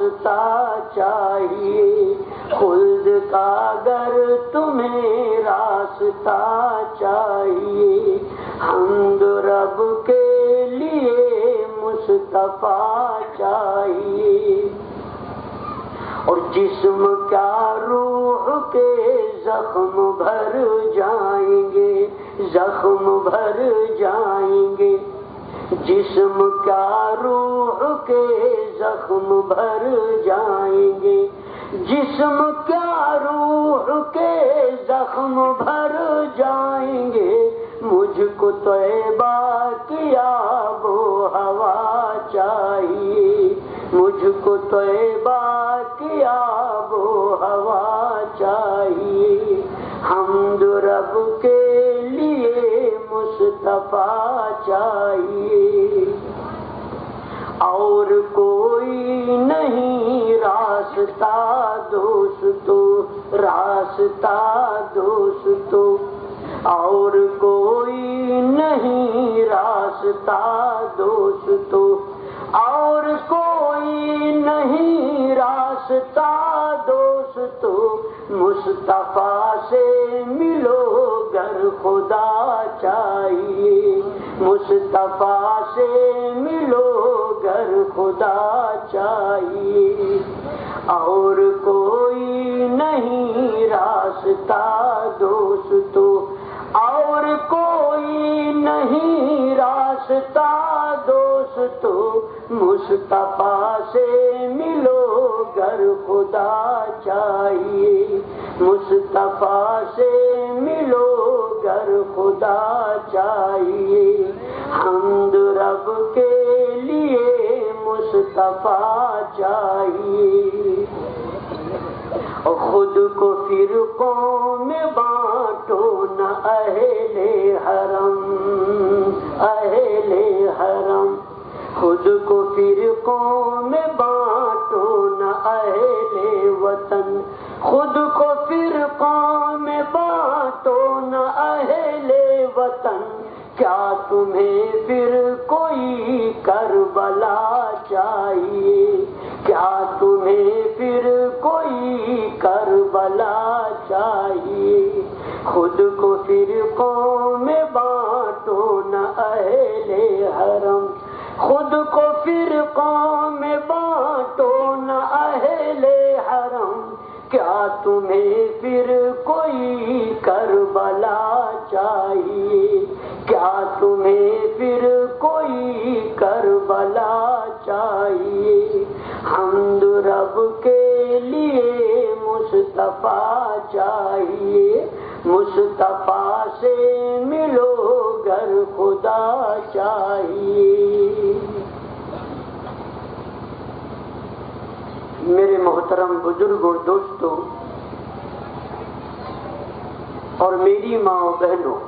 راستہ چاہیے، خلد کا اگر تمہیں راستہ چاہیے، حمد رب کے لیے مصطفیٰ چاہیے، اور جسم کیا روح کے زخم بھر جائیں گے، زخم بھر جائیں گے، جسم کیا روح کے زخم بھر جائیں گے، جسم کیا روح کے زخم بھر جائیں گے، مجھ کو طیبہ کی آب و ہوا چاہیے، مجھ کو طیبہ کی آب و ہوا چاہیے، حمد رب کے لیے مصطفیٰ چاہیے، اور کوئی نہیں راستہ دوستو، راستہ دوستو، اور کوئی نہیں راستہ دوستو، اور کوئی نہیں راستہ دوستو، مصطفیٰ سے ملو گر خدا چاہیے، مصطفیٰ سے ملو گر خدا چاہیے، اور کوئی نہیں راستہ دوستو، اور کوئی نہیں راستہ دوستو، مصطفیٰ سے ملو گر خدا چاہیے، مصطفیٰ سے ملو گر خدا چاہیے، حمد رب کے لیے مصطفیٰ چاہیے، خود کو فرقوں میں بانٹو نہ اہل حرم، اہل حرم، خود کو فرقوں میں بانٹو نہ اہل وطن، خود کو فرقوں میں بانٹو نہ اہل وطن، کیا تمہیں پھر کوئی کربلا چاہیے، کیا تمہیں پھر کوئی کربلا چاہیے، خود کو فرقوں میں بانٹو نہ اہل حرم، خود کو فرقوں میں بانٹو نہ اہل حرم، کیا تمہیں پھر کوئی کربلا چاہیے، کیا تمہیں پھر کوئی کربلا چاہیے، حمد رب کے لیے مصطفیٰ چاہیے، مصطفیٰ سے ملو گر خدا چاہیے۔ میرے محترم بزرگ اور دوستوں اور میری ماں و بہنوں،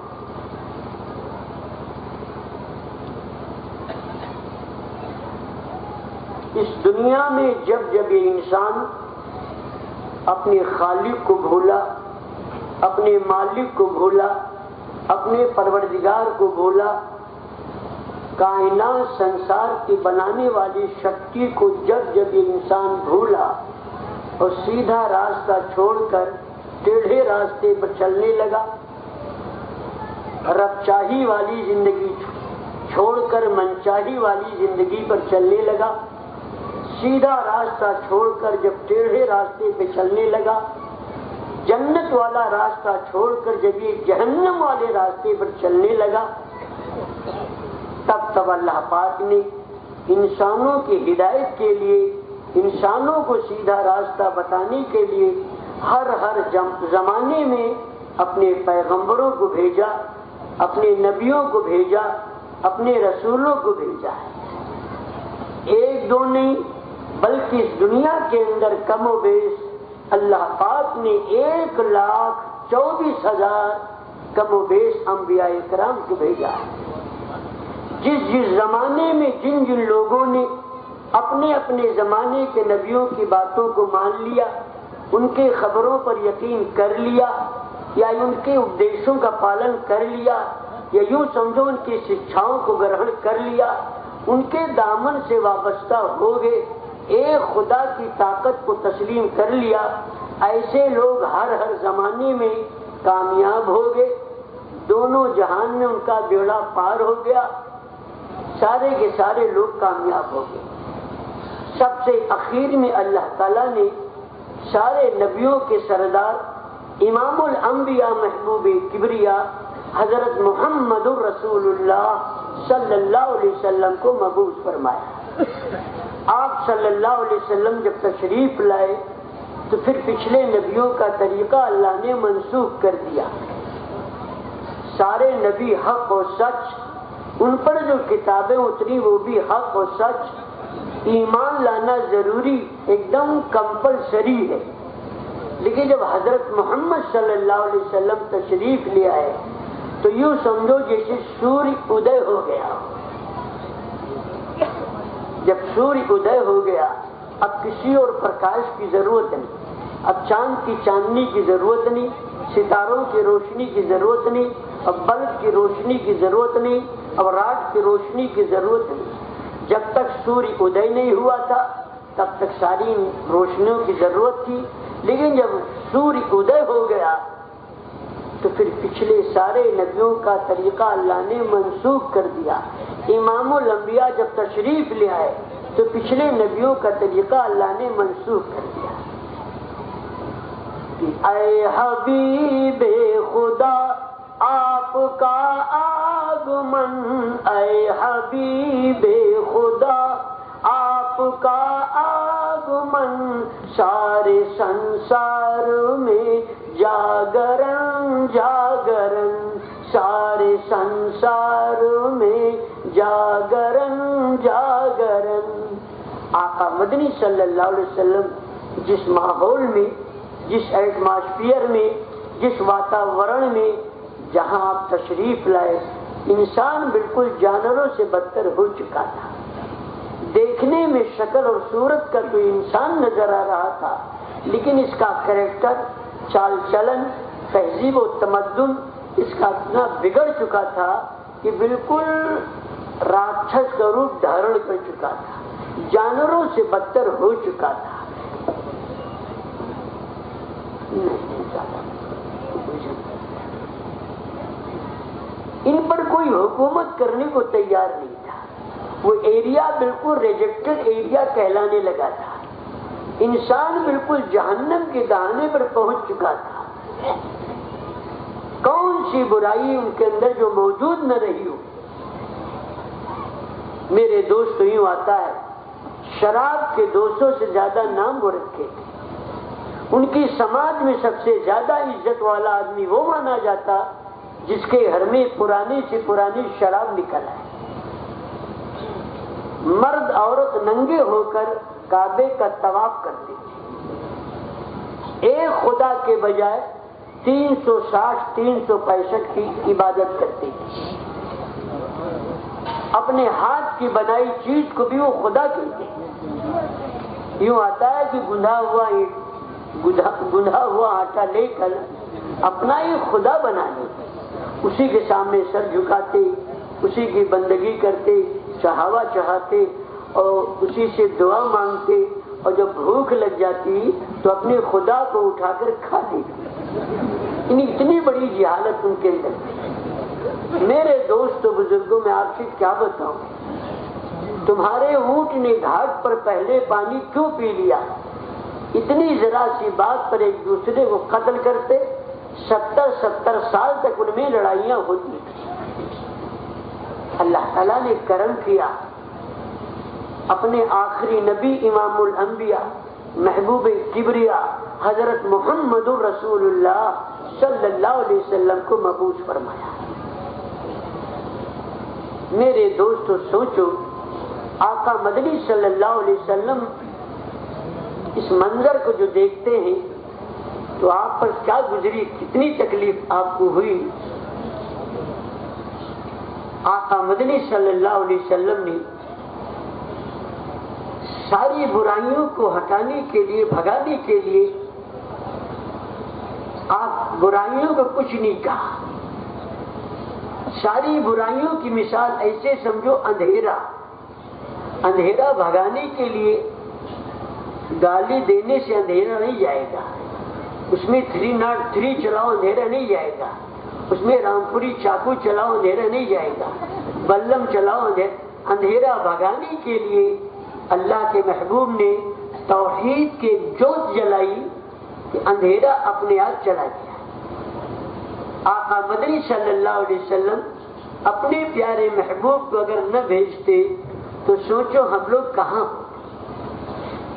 اس دنیا میں جب جب یہ انسان اپنے خالق کو بھولا، اپنے مالک کو بھولا، اپنے پروردگار کو بھولا، کائنات سنسار کی بنانے والی شکتی کو جب جب یہ انسان بھولا اور سیدھا راستہ چھوڑ کر ٹیڑھے راستے پر چلنے لگا، رب چاہی والی زندگی چھوڑ کر منچاہی والی زندگی پر چلنے لگا، سیدھا راستہ چھوڑ کر جب ٹیڑھے راستے پہ چلنے لگا، جنت والا راستہ چھوڑ کر جب یہ جہنم والے راستے پر چلنے لگا، تب اللہ پاک نے انسانوں کی ہدایت کے لیے، انسانوں کو سیدھا راستہ بتانے کے لیے ہر زمانے میں اپنے پیغمبروں کو بھیجا، اپنے نبیوں کو بھیجا، اپنے رسولوں کو بھیجا ہے۔ ایک دو نہیں بلکہ اس دنیا کے اندر کم و بیش اللہ پاک نے 1,24,000 کم و بیش انبیاء کرام کو بھیجا ہے۔ جس جس زمانے میں جن جن لوگوں نے اپنے اپنے زمانے کے نبیوں کی باتوں کو مان لیا، ان کے خبروں پر یقین کر لیا، یا ان کے اپدیشوں کا پالن کر لیا، یا یوں سمجھو ان کی شکشاؤں کو گرہن کر لیا، ان کے دامن سے وابستہ ہو گئے، ایک خدا کی طاقت کو تسلیم کر لیا، ایسے لوگ ہر زمانے میں کامیاب ہو گئے، دونوں جہان میں ان کا بیڑا پار ہو گیا، سارے کے سارے لوگ کامیاب ہو گئے۔ سب سے اخیر میں اللہ تعالیٰ نے سارے نبیوں کے سردار امام الانبیاء محبوب کبریا حضرت محمد الرسول اللہ صلی اللہ علیہ وسلم کو مبعوث فرمایا۔ آپ صلی اللہ علیہ وسلم جب تشریف لائے تو پھر پچھلے نبیوں کا طریقہ اللہ نے منسوخ کر دیا۔ سارے نبی حق و سچ، ان پر جو کتابیں اتری وہ بھی حق و سچ، ایمان لانا ضروری، ایک دم کمپلسری ہے۔ لیکن جب حضرت محمد صلی اللہ علیہ وسلم تشریف لے آئے تو یوں سمجھو جیسے سورج ادے ہو گیا۔ جب سورج ادے ہو گیا اب کسی اور پرکاش کی ضرورت نہیں، اب چاند کی چاندنی کی ضرورت نہیں، ستاروں کی روشنی کی ضرورت نہیں، اب بلب کی روشنی کی ضرورت نہیں، اب راڈ کی روشنی کی ضرورت نہیں۔ جب تک سورج ادے نہیں ہوا تھا تب تک ساری روشنیوں کی ضرورت تھی، لیکن جب سورج ادے ہو گیا تو پھر پچھلے سارے نبیوں کا طریقہ اللہ نے منسوخ کر دیا۔ امام الانبیاء جب تشریف لے آئے تو پچھلے نبیوں کا طریقہ اللہ نے منسوخ کر دیا۔ اے حبیب خدا آپ کا آگمن، اے حبیب خدا آپ کا آگمن، سارے سنسار میں جاگرن جاگرن، سارے سنسار میں جاگرن جاگرن۔ آقا مدنی صلی اللہ علیہ وسلم جس ماحول میں، جس ایٹماسفیئر میں، جس واتاورن میں جہاں آپ تشریف لائے، انسان بالکل جانوروں سے بدتر ہو چکا تھا۔ دیکھنے میں شکل اور صورت کا تو انسان نظر آ رہا تھا، لیکن اس کا کریکٹر، چال چلن، تہذیب و تمدن اس کا اتنا بگڑ چکا تھا کہ بالکل راکشس کا روپ دھارن کر چکا تھا، جانوروں سے بدتر ہو چکا تھا۔ ان پر کوئی حکومت کرنے کو تیار نہیں تھا، وہ ایریا بالکل ریجیکٹڈ ایریا کہلانے لگا تھا، انسان بالکل جہنم کے دہانے پر پہنچ چکا تھا۔ کون سی برائی ان کے اندر جو موجود نہ رہی ہو۔ میرے دوست یوں آتا ہے، شراب کے 200 سے زیادہ نام وہ رکھے تھے، ان کی سماج میں سب سے زیادہ عزت والا آدمی وہ مانا جاتا جس کے گھر میں پرانی سے پرانی شراب نکل آئے۔ مرد عورت ننگے ہو کر کعبے کا طواف کرتے تھے، ایک خدا کے بجائے 360 365 کی عبادت کرتے تھے، اپنے ہاتھ کی بنائی چیز کو بھی وہ خدا کہتے ہیں۔ یوں آتا ہے کہ گندھا ہوا آٹا لے کر اپنا ہی خدا بنا لیتے، اسی کے سامنے سر جھکاتے، اسی کی بندگی کرتے، چڑھاوا چڑھاتے اور اسی سے دعا مانگتے، اور جب بھوک لگ جاتی تو اپنے خدا کو اٹھا کر کھاتے۔ اتنی بڑی جہالت ان کے اندر تھی۔ میرے دوست و بزرگوں میں آپ سے کیا بتاؤں، تمہارے اونٹ نے گھاٹ پر پہلے پانی کیوں پی لیا؟ اتنی ذرا سی بات پر ایک دوسرے کو قتل کرتے، 70 سال تک ان میں لڑائیاں ہوتی تھیں۔ اللہ تعالیٰ نے کرم کیا، اپنے آخری نبی امام الانبیاء محبوب کبریا حضرت محمد الرسول اللہ صلی اللہ علیہ وسلم کو مبعوث فرمایا۔ میرے دوستو سوچو، آقا مدنی صلی اللہ علیہ وسلم اس منظر کو جو دیکھتے ہیں تو آپ پر کیا گزری، کتنی تکلیف آپ کو ہوئی۔ آقا مدنی صلی اللہ علیہ وسلم نے ساری برائیوں کو ہٹانے کے لیے، بھگانے کے لیے آپ برائیوں کو کچھ نہیں کہا۔ ساری برائیوں کی مثال ایسے سمجھو اندھیرا، اندھیرا بھگانے کے لیے گالی دینے سے اندھیرا نہیں جائے گا، اس میں 303 چلاؤ اندھیرا نہیں جائے گا، اس میں رامپوری چاقو چلاؤ اندھیرا نہیں جائے گا، بلم چلاؤ اندھیرا بھگانے کے لیے اللہ کے محبوب نے توحید کے جوت جلائی کہ اندھیرا اپنے آپ چلا گیا۔ آقا مدنی صلی اللہ علیہ وسلم اپنے پیارے محبوب کو اگر نہ بھیجتے تو سوچو ہم لوگ کہاں ہوتے۔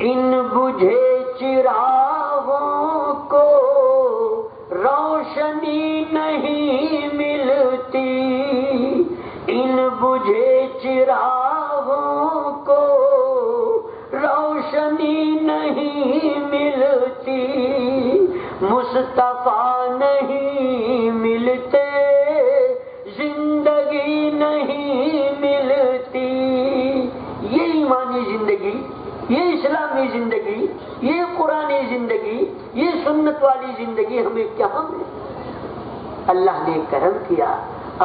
ان بجھے چراغوں کو روشنی نہیں ملتی، ان بجھے چراغوں کو روشنی نہیں ملتی، مصطفیٰ نہیں ملتے زندگی نہیں ملتی۔ یہ ایمانی زندگی، یہ اسلامی زندگی، یہ قرآنی زندگی، یہ سنت والی زندگی ہمیں کہاں ملے؟ اللہ نے کرم کیا،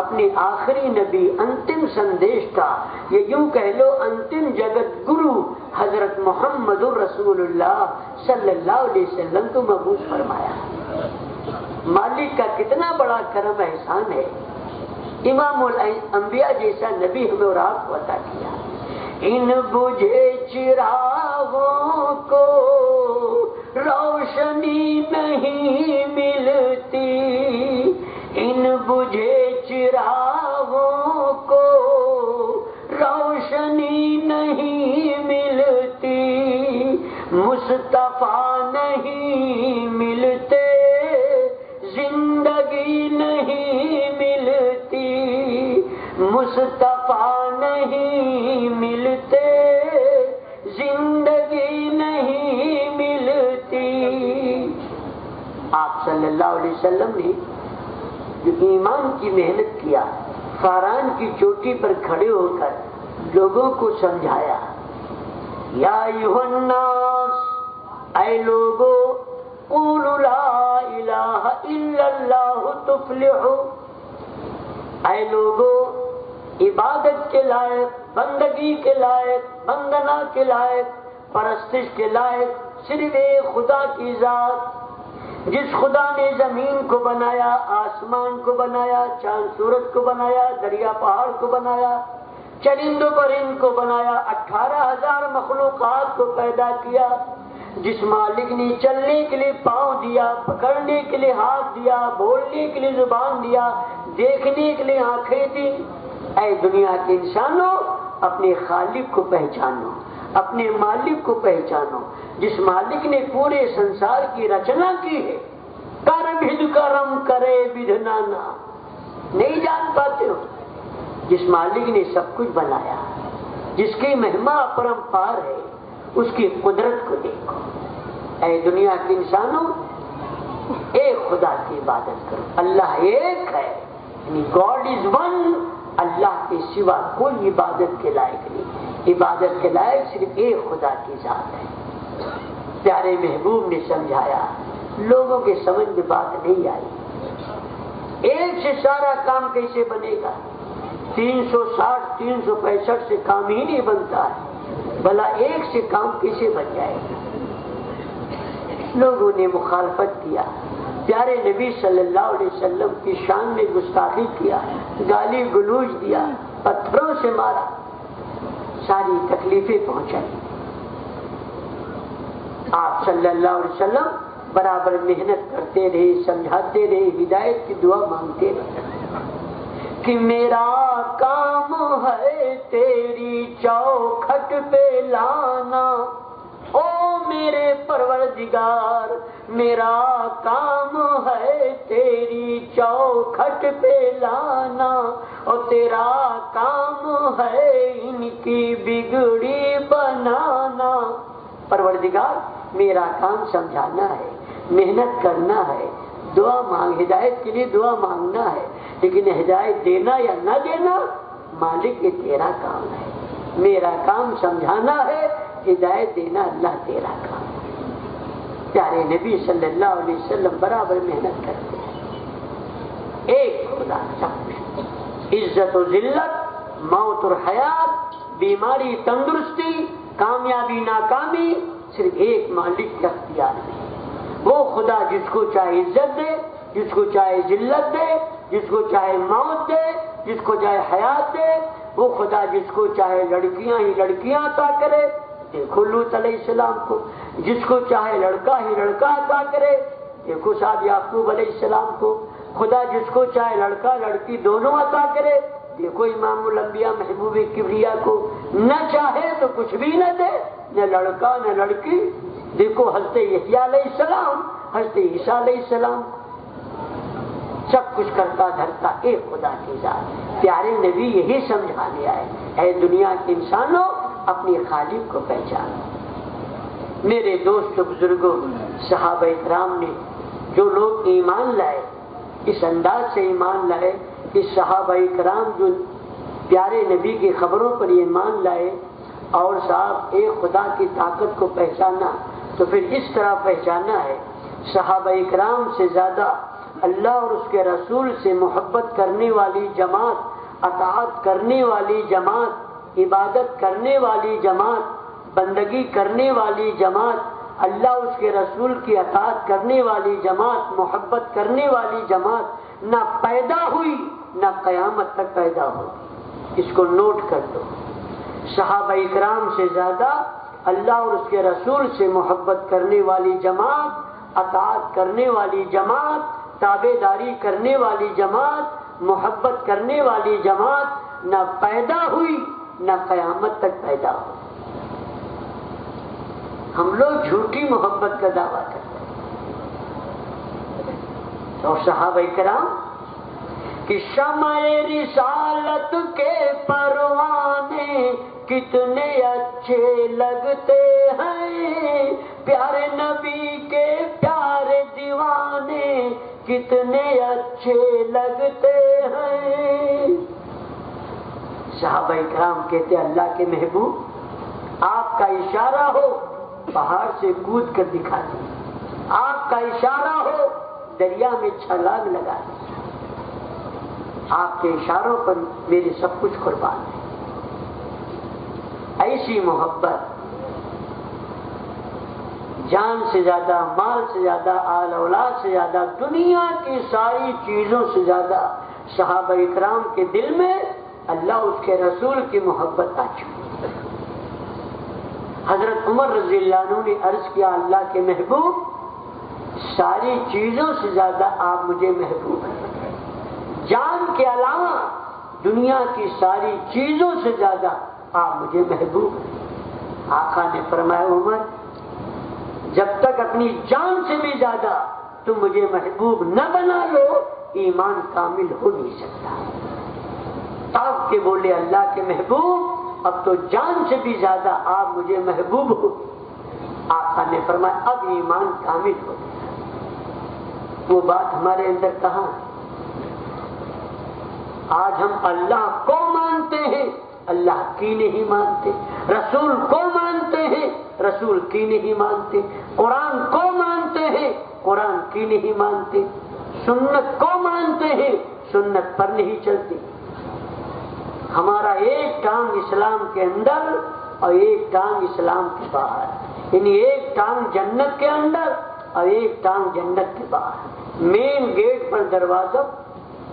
اپنے آخری نبی انتم سندیش کا، یہ یوں کہہ لو انتم جگت گرو حضرت محمد الرسول اللہ صلی اللہ علیہ وسلم کو مبعوث فرمایا۔ مالک کا کتنا بڑا کرم احسان ہے، امام الانبیاء جیسا نبی ہمیں اور آپ کو عطا کیا۔ ان بجھے چراغوں کو روشنی نہیں ملتی، ان بجھے چراغوں کو روشنی نہیں ملتی، مصطفیٰ نہیں ملتے زندگی نہیں ملتی، مصطفیٰ نہیں ملتے زندگی نہیں ملتی۔ آپ صلی اللہ علیہ وسلم نے جو ایمان کی محنت کیا، فاران کی چوٹی پر کھڑے ہو کر لوگوں کو سمجھایا، یا ایھا الناس، اے لوگو، قولوا لا الہ الا اللہ تفلحوا، اے لوگو عبادت کے لائق، بندگی کے لائق، بندنا کے لائق، پرستش کے لائق صرف ایک خدا کی ذات، جس خدا نے زمین کو بنایا، آسمان کو بنایا، چاند سورج کو بنایا، دریا پہاڑ کو بنایا، چرند و پرند کو بنایا، 18,000 مخلوقات کو پیدا کیا، جس مالک نے چلنے کے لیے پاؤں دیا، پکڑنے کے لیے ہاتھ دیا، بولنے کے لیے زبان دیا، دیکھنے کے لیے آنکھیں دی۔ اے دنیا کے انسانوں، اپنے خالق کو پہچانو، اپنے مالک کو پہچانو، جس مالک نے پورے سنسار کی رچنا کی ہے۔ کر بدھ کرم کرے بدھنانا، نہیں جان پاتے ہو؟ جس مالک نے سب کچھ بنایا، جس کی مہما اپرمپار ہے، اس کی قدرت کو دیکھو۔ اے دنیا کے انسانوں، ایک خدا کی عبادت کرو، اللہ ایک ہے، یعنی گاڈ از ون، اللہ کے سوا کوئی عبادت کے لائق نہیں، عبادت کے لائق صرف ایک خدا کی ذات ہے۔ پیارے محبوب نے سمجھایا، لوگوں کے سمجھ میں بات نہیں آئی۔ ایک سے سارا کام کیسے بنے گا؟ 360 365 سے کام ہی نہیں بنتا ہے، بھلا ایک سے کام کیسے بن جائے گا؟ لوگوں نے مخالفت کیا، پیارے نبی صلی اللہ علیہ وسلم کی شان میں گستاخی کیا، گالی گلوچ دیا، پتھروں سے مارا، ساری تکلیفیں پہنچائی۔ آپ صلی اللہ علیہ وسلم برابر محنت کرتے رہے، سمجھاتے رہے، ہدایت کی دعا مانگتے رہے کہ میرا کام ہے تیری چوکھٹ پہ لانا، او میرے پروردگار، میرا کام ہے تیری چوکھٹ پہ لانا، اور تیرا کام ہے ان کی بگڑی بنانا۔ پروردگار، میرا کام سمجھانا ہے، محنت کرنا ہے، دعا مانگ، ہدایت کے لیے دعا مانگنا ہے، لیکن ہدایت دینا یا نہ دینا مالک یہ تیرا کام ہے، میرا کام سمجھانا ہے، ہدایت دینا اللہ تیرا کام ہے۔ پیارے نبی صلی اللہ علیہ وسلم برابر محنت کرتے ہیں، ایک خدا سب کچھ، عزت و ذلت، موت اور حیات، بیماری تندرستی، کامیابی ناکامی، صرف ایک مالک کے اختیار میں ہے۔ وہ خدا جس کو چاہے عزت دے، جس کو چاہے ذلت دے، جس کو چاہے موت دے، جس کو چاہے حیات دے، وہ خدا جس کو چاہے لڑکیاں ہی لڑکیاں عطا کرے، دیکھو لوط علیہ السلام کو، جس کو چاہے لڑکا ہی لڑکا عطا کرے، دیکھو صاحب یعقوب علیہ السلام کو، خدا جس کو چاہے لڑکا لڑکی دونوں عطا کرے، دیکھو امام الانبیاء محبوب کبریا کو نہ چاہے تو کچھ بھی نہ دے، نہ لڑکا نہ لڑکی، دیکھو حضرت یحییٰ علیہ السلام، حضرت عیسیٰ علیہ السلام، سب کچھ کرتا دھرتا ایک خدا کی ذات۔ پیارے نبی یہی سمجھانے آئے، اے دنیا کے انسانوں اپنے خالق کو پہچانو۔ میرے دوست بزرگوں، صحابہ کرام نے جو لوگ ایمان لائے، اس انداز سے ایمان لائے کہ صحابہ کرام جو پیارے نبی کی خبروں پر ایمان لائے اور صاحب ایک خدا کی طاقت کو پہچانا، تو پھر اس طرح پہچانا ہے صحابہ کرام سے زیادہ اللہ اور اس کے رسول سے محبت کرنے والی جماعت، اطاعت کرنے والی جماعت، عبادت کرنے والی جماعت، بندگی کرنے والی جماعت، اللہ اس کے رسول کی اطاعت کرنے والی جماعت، محبت کرنے والی جماعت نہ پیدا ہوئی نہ قیامت تک پیدا ہوگی۔ اس کو نوٹ کر دو، صحابہ اکرام سے زیادہ اللہ اور اس کے رسول سے محبت کرنے والی جماعت، اطاعت کرنے والی جماعت، تابع داری کرنے والی جماعت، محبت کرنے والی جماعت نہ پیدا ہوئی نہ قیامت تک پیدا ہو۔ ہم لوگ جھوٹی محبت کا دعویٰ کرتے ہیں، اور صحابہ کرام کہ شمع رسالت کے پروانے کتنے اچھے لگتے ہیں، پیارے نبی کے پیارے دیوانے کتنے اچھے لگتے ہیں۔ صحابہ کرام کہتے اللہ کے محبوب، آپ کا اشارہ ہو پہاڑ سے کود کر دکھا دیں، آپ کا اشارہ ہو دریا میں چھلانگ لگا دیں، آپ کے اشاروں پر میرے سب کچھ قربان ہے۔ ایسی محبت جان سے زیادہ، مال سے زیادہ، آل اولاد سے زیادہ، دنیا کی ساری چیزوں سے زیادہ صحابہ اکرام کے دل میں اللہ اس کے رسول کی محبت آ چکی۔ حضرت عمر رضی اللہ عنہ نے عرض کیا اللہ کے محبوب، ساری چیزوں سے زیادہ آپ مجھے محبوب ہیں، جان کے علاوہ دنیا کی ساری چیزوں سے زیادہ آپ مجھے محبوب ہیں۔ آقا نے فرمایا عمر، جب تک اپنی جان سے بھی زیادہ تم مجھے محبوب نہ بنا لو، ایمان کامل ہو نہیں سکتا۔ تب کے بولے اللہ کے محبوب، اب تو جان سے بھی زیادہ آپ مجھے محبوب ہو۔ آقا نے فرمایا اب ایمان کامل ہو گیا۔ وہ بات ہمارے اندر کہاں ہے؟ آج ہم اللہ کو مانتے ہیں، اللہ کی نہیں مانتے، رسول کو مانتے ہیں، رسول کی نہیں مانتے، قرآن کو مانتے ہیں، قرآن کی نہیں مانتے، سنت کو مانتے ہیں، سنت پر نہیں چلتے۔ ہمارا ایک ٹانگ اسلام کے اندر اور ایک ٹانگ اسلام کے باہر، یعنی ایک ٹانگ جنت کے اندر اور ایک ٹانگ جنت کے باہر۔ مین گیٹ پر دروازہ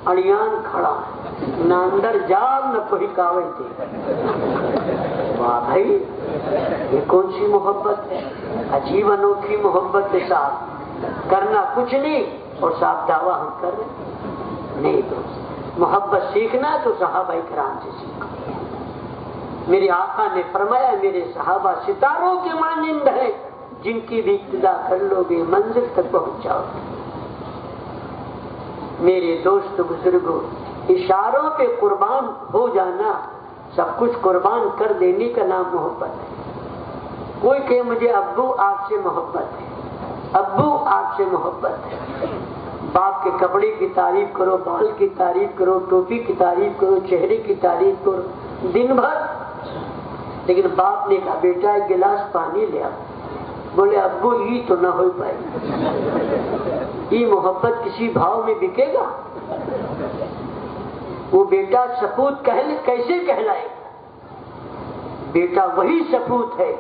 اڑیان کھڑا ہے، نہ اندر جاؤ نہ کوئی کاغذ دے۔ واہ بھائی، یہ کون سی محبت ہے؟ عجیب انوکھی محبت کے ساتھ کرنا کچھ نہیں اور صاحب دعویٰ ہم کر رہے ہیں۔ نہیں دوست، محبت سیکھنا تو صحابہ کرام سے سیکھو۔ میرے آقا نے فرمایا میرے صحابہ ستاروں کے مانند ہیں، جن کی بھی ابتدا کر لو گے منزل تک پہنچ جاؤ گے۔ میرے دوست بزرگوں، اشاروں پہ قربان ہو جانا، سب کچھ قربان کر دینے کا نام محبت ہے۔ کوئی کہ مجھے ابو آپ سے محبت ہے، ابو آپ سے محبت ہے۔ باپ کے کپڑے کی تعریف کرو، بال کی تعریف کرو، ٹوپی کی تعریف کرو، چہرے کی تعریف کرو دن بھر، لیکن باپ نے کہا بیٹا ایک گلاس پانی لے آؤ، بولے ابو یہ تو نہ ہو پائے۔ یہ محبت کسی بھاؤ میں بکے گا؟ وہ بیٹا سپوت کیسے کہلائے گا؟ بیٹا وہی سپوت ہے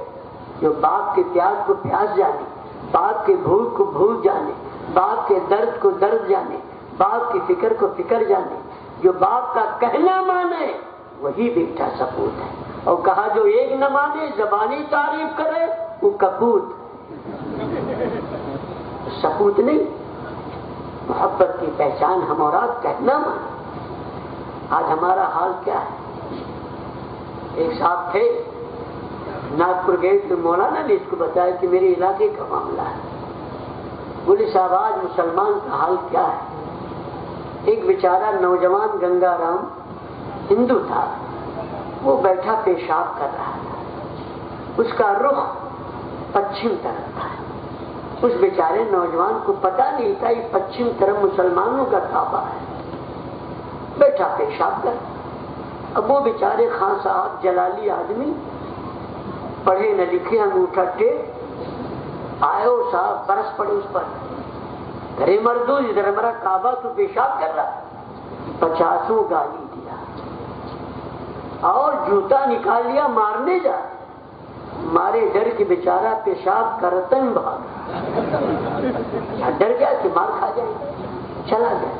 جو باپ کے پیاس کو پیاس جانے، باپ کے بھوک کو بھوک جانے، باپ کے درد کو درد جانے، باپ کی فکر کو فکر جانے، جو باپ کا کہنا مانے وہی بیٹا سپوت ہے۔ اور کہا جو ایک نہ مانے زبانی تعریف کرے وہ کپوت، سپوت نہیں۔ محبت کی پہچان ہم اور آپ کہنا مانے۔ آج ہمارا حال کیا ہے؟ ایک صاحب تھے ناگپور گئے تو مولانا نے اس کو بتایا کہ میرے علاقے کا معاملہ ہے۔ بولے صاحب آج مسلمان کا حال کیا ہے؟ ایک بیچارہ نوجوان گنگا رام ہندو تھا، وہ بیٹھا پیشاب کر رہا تھا، اس کا رخ پچھم طرف تھا۔ اس بیچارے نوجوان کو پتا نہیں تھا یہ پچھم طرف مسلمانوں کا کعبہ ہے، بیٹھا پیشاب کر۔ اب وہ بیچارے خان صاحب جلالی آدمی، پڑھے نہ لکھے، انگوٹھا ٹیپ، آئے اور صاحب برس پڑے اس پر، گھرے مردود ادھر ہمارا کعبہ تو پیشاب کر رہا، 50 گالی دیا اور جوتا نکال لیا مارنے جا، مارے ڈر کے بیچارہ پیشاب کرتا ہی بھاگا، ڈر گیا کہ مار کھا جائے، چلا گیا،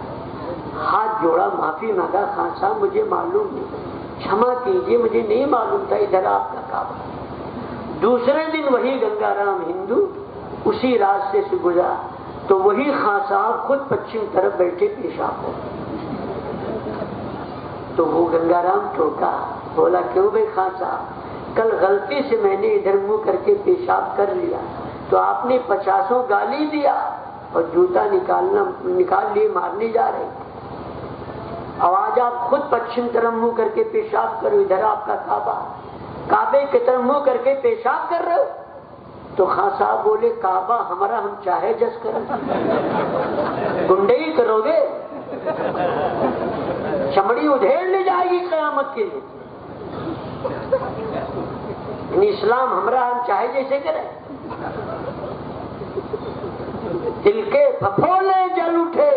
ہاتھ جوڑا معافی مانگا، خان صاحب مجھے معلوم نہیں، چھما کیجیے مجھے نہیں معلوم تھا ادھر آپ کا کعبہ۔ دوسرے دن وہی گنگا رام ہندو اسی راستے سے گزرا تو وہی خان صاحب خود پچھم طرف بیٹھے پیشاب ہو، تو وہ گنگا رام ٹوکا، بولا کیوں بھائی خان صاحب، کل غلطی سے میں نے ادھر منہ کر کے پیشاب کر لیا تو آپ نے 50 گالی دیا اور جوتا نکال لیے مارنے جا رہے تھے، اور آج آپ خود پچھم طرف منہ کر کے پیشاب کرو، ادھر آپ کا کعبہ، کعبے کی طرف منہ کر کے پیشاب کر رہے ہو۔ تو خان صاحب بولے کعبہ ہمارا ہم چاہے جس کریں، گنڈے ہی کرو گے، چمڑی ادھیڑ لے جائے گی قیامت کے لیے۔ یعنی اسلام ہمارا ہم چاہے جیسے کریں، دل کے پھپھولے جل اٹھے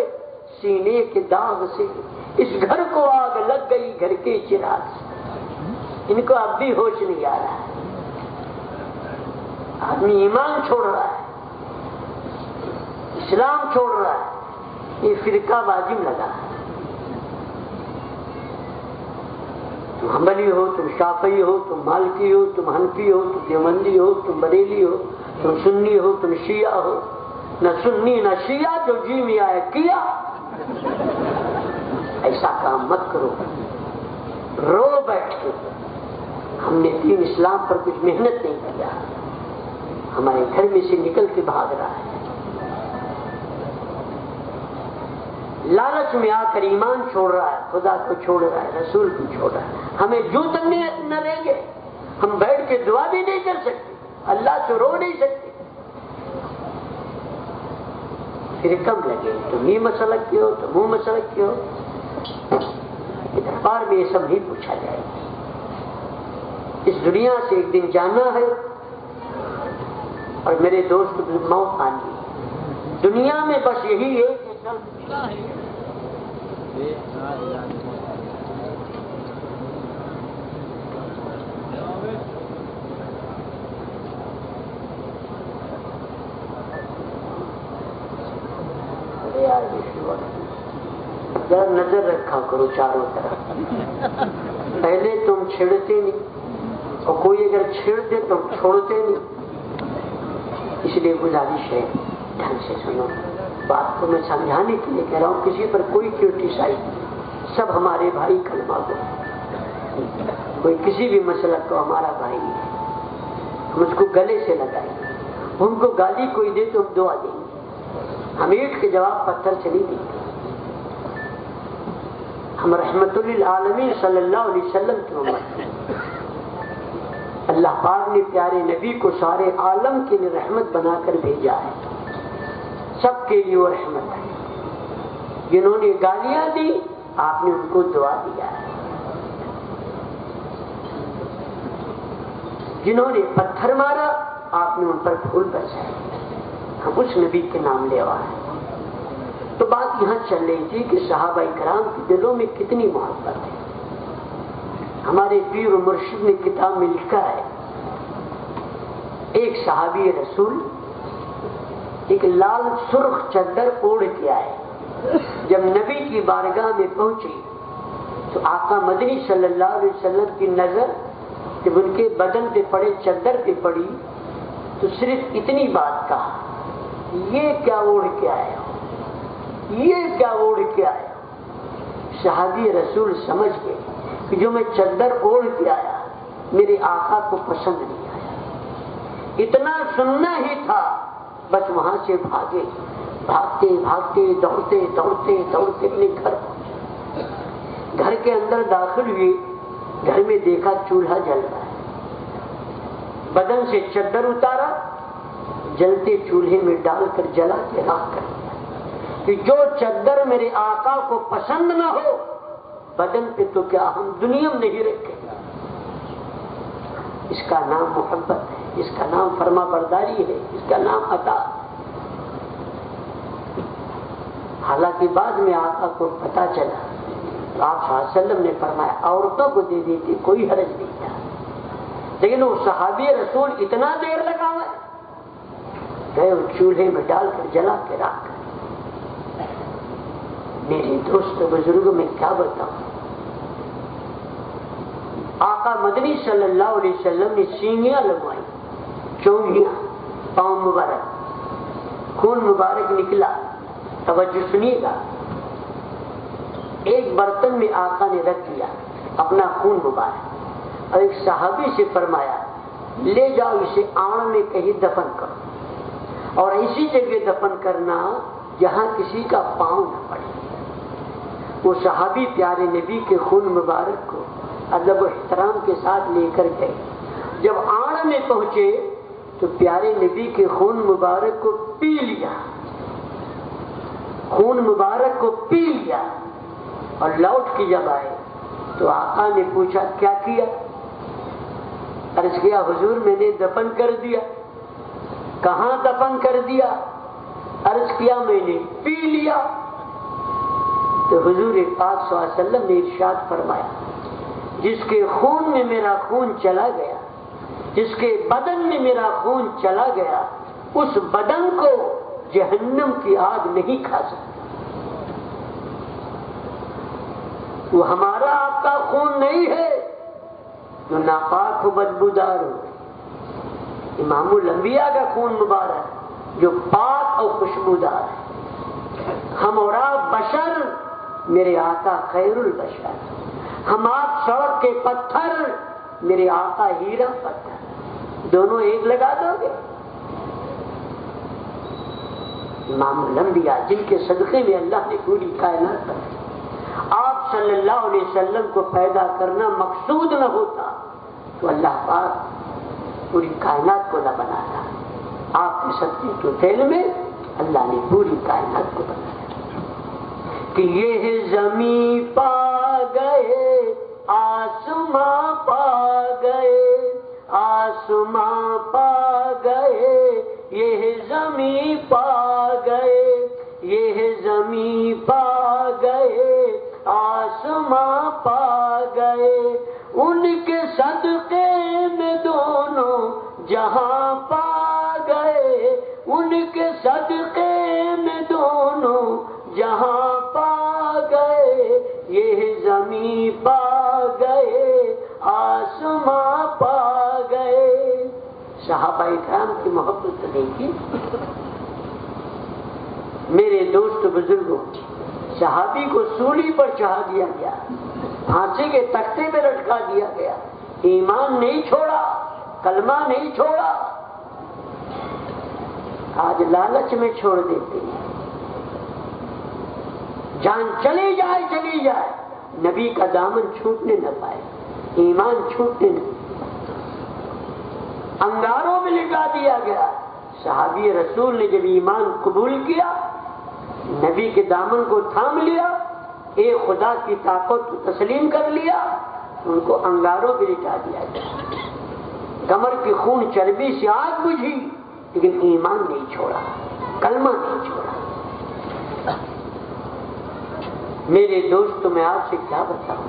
سینے کے داغ سے، اس گھر کو آگ لگ گئی گھر کے چراغ سے۔ ان کو اب بھی ہوش نہیں آ رہا ہے، آدمی ایمان چھوڑ رہا ہے، اسلام چھوڑ رہا ہے، یہ فرقہ بازی میں لگا ہے۔ تم حنبلی ہو، تم شافعی ہو، تم مالکی ہو، تم حنفی ہو، تم دیوبندی ہو، تم بریلی ہو، تم سنی ہو، تم شیعہ ہو، نہ سنی نہ شیعہ، جو جی میں آئے کیا۔ ایسا کام مت کرو، رو بیٹھ کے ہم نے دین اسلام پر کچھ محنت نہیں کیا، ہمارے گھر میں سے نکل کے بھاگ رہا ہے، لالچ میں آ کر ایمان چھوڑ رہا ہے، خدا کو چھوڑ رہا ہے، رسول کو چھوڑ رہا ہے۔ ہمیں جو تک نہ رہیں گے، ہم بیٹھ کے دعا بھی نہیں کر سکتے، اللہ سے رو نہیں سکتے، پھر کم لگے تم یہ مسلک کے ہو، تم وہ مسلک کے ہو۔ دربار میں یہ سب نہیں پوچھا جائے گا، اس دنیا سے ایک دن جانا ہے، اور میرے دوست موت آنی ہے۔ دنیا میں بس یہی ہے کہ ذرا نظر رکھا کرو چاروں طرف، پہلے تم چھیڑتے نہیں، اور کوئی اگر چھیڑتے تم چھوڑتے نہیں، اس لیے گزارش ہے ڈھنگ سے سنو بات کو، میں سمجھانے کے لیے کہہ رہا ہوں، کسی پر کوئی کرٹیسائز نہیں، سب ہمارے بھائی کلمہ گو، کوئی کسی بھی مسلک کو ہمارا بھائی ہے، ہم اس کو گلے سے لگائیں گے، ان کو گالی کوئی دے تو ہم دعا دیں گے، ہم اینٹ کے جواب پتھر سے نہیں دیں گے، ہم رحمت للعالمین صلی اللہ علیہ وسلم کی امت ہیں، اللہ پاک نے پیارے نبی کو سارے عالم کے لیے رحمت بنا کر بھیجا ہے، سب کے لیے وہ رحمت ہے۔ جنہوں نے گالیاں دی آپ نے ان کو دعا دیا ہے، جنہوں نے پتھر مارا آپ نے ان پر پھول برسائے، ہم اس نبی کے نام لے آئے ہیں۔ تو بات یہاں چل رہی تھی کہ صحابہ کرام کے دلوں میں کتنی محبت ہے۔ ہمارے پیر و مرشد نے کتاب میں لکھا ہے، ایک صحابی رسول ایک لال سرخ چادر اوڑھ کے آئے. جب نبی کی بارگاہ میں پہنچے تو آقا مدنی صلی اللہ علیہ وسلم کی نظر جب ان کے بدن پہ پڑے چادر پہ پڑی تو صرف اتنی بات کہا, یہ کیا اوڑھ کے آئے ہو, یہ کیا اوڑھ کے آئے ہو. صحابی رسول سمجھ گئے کہ جو میں چادر اوڑھ کے آیا میرے آقا کو پسند نہیں آیا. اتنا سننا ہی تھا, بس وہاں سے بھاگے, بھاگتے بھاگتے دوڑتے دوڑتے دوڑتے اپنے گھر پہنچے. گھر کے اندر داخل ہوئے, گھر میں دیکھا چولہا جل رہا ہے. بدن سے چادر اتارا, جلتے چولہے میں ڈال کر جلا کے راکھ کر دیا کہ جو چادر میرے آقا کو پسند نہ ہو بدن پہ تو کیا ہم دنیا میں نہیں رکھیں. اس کا نام محبت ہے, اس کا نام فرما برداری ہے, اس کا نام عطا. حالانکہ بعد میں آقا کو پتا چلا تو آپ صلی اللہ علیہ وسلم نے فرمایا عورتوں کو دے دیتے کوئی حرج نہیں تھا, لیکن وہ صحابی رسول اتنا دیر لگا ہوا ہے, گئے وہ چولہے میں ڈال کر جلا کے رکھ. میرے دوست بزرگوں میں کیا بتاؤں, آقا مدنی صلی اللہ علیہ وسلم نے سینیاں لگوائی, چونگیاں, پاؤں مبارک, خون مبارک نکلا. توجہ سنیے گا, ایک برتن میں آقا نے رکھ دیا اپنا خون مبارک اور ایک صحابی سے فرمایا لے جاؤ اسے آڑ میں کہیں دفن کرو اور اسی جگہ دفن کرنا جہاں کسی کا پاؤں نہ پڑے. وہ صحابی پیارے نبی کے خون مبارک کو ادب و احترام کے ساتھ لے کر گئے. جب آڑ میں پہنچے تو پیارے نبی کے خون مبارک کو پی لیا, خون مبارک کو پی لیا. اور لوٹ کے جب آئے تو آقا نے پوچھا کیا کیا؟ عرض کیا حضور میں نے دفن کر دیا. کہاں دفن کر دیا؟ عرض کیا میں نے پی لیا. تو حضور پاک صلی اللہ علیہ وسلم نے ارشاد فرمایا جس کے خون میں میرا خون چلا گیا, جس کے بدن میں میرا خون چلا گیا, اس بدن کو جہنم کی آگ نہیں کھا سکتی. وہ ہمارا آپ کا خون نہیں ہے جو ناپاک ہو بدبودار ہو. امام الانبیاء کا خون مبارک جو پاک اور خوشبودار ہے. ہم اور آپ بشر, میرے آقا خیر البشر. ہم آپ سڑک کے پتھر, میرے آقا ہیرا پتھر. دونوں ایک لگا دو گے؟ امام الانبیاء جن کے صدقے میں اللہ نے پوری کائنات بنائی. آپ صلی اللہ علیہ وسلم کو پیدا کرنا مقصود نہ ہوتا تو اللہ پاک پوری کائنات کو نہ بناتا. آپ کے صدقے کے دل میں اللہ نے پوری کائنات کو بنایا کہ یہ زمین پا گئے, آسماں پا گئے, آسماں پا گئے, یہ زمین پا گئے, یہ زمین پا گئے, آسماں پا گئے. ان کے صدقے میں دونوں جہاں پا گئے, ان کے صدقے میں دونوں جہاں پا گئے. یہ زمین پا گئے, آسماں پا گئے. صحابہ کرام کی محبت نہیں کی. میرے دوست بزرگوں, صحابی کو سولی پر چڑھا دیا گیا, پھانسی کے تختے میں لٹکا دیا گیا, ایمان نہیں چھوڑا, کلمہ نہیں چھوڑا. آج لالچ میں چھوڑ دیتے ہیں, جان چلی جائے چلی جائے, نبی کا دامن چھوٹنے نہ پائے, ایمان چھوٹنے نہ. انگاروں میں لٹا دیا گیا. صحابی رسول نے جب ایمان قبول کیا, نبی کے دامن کو تھام لیا, ایک خدا کی طاقت کو تسلیم کر لیا, ان کو انگاروں پہ لٹا دیا گیا. کمر کی خون چربی سے آگ بجھی لیکن ایمان نہیں چھوڑا, کلمہ نہیں چھوڑا. میرے دوست میں آپ سے کیا بتاؤں,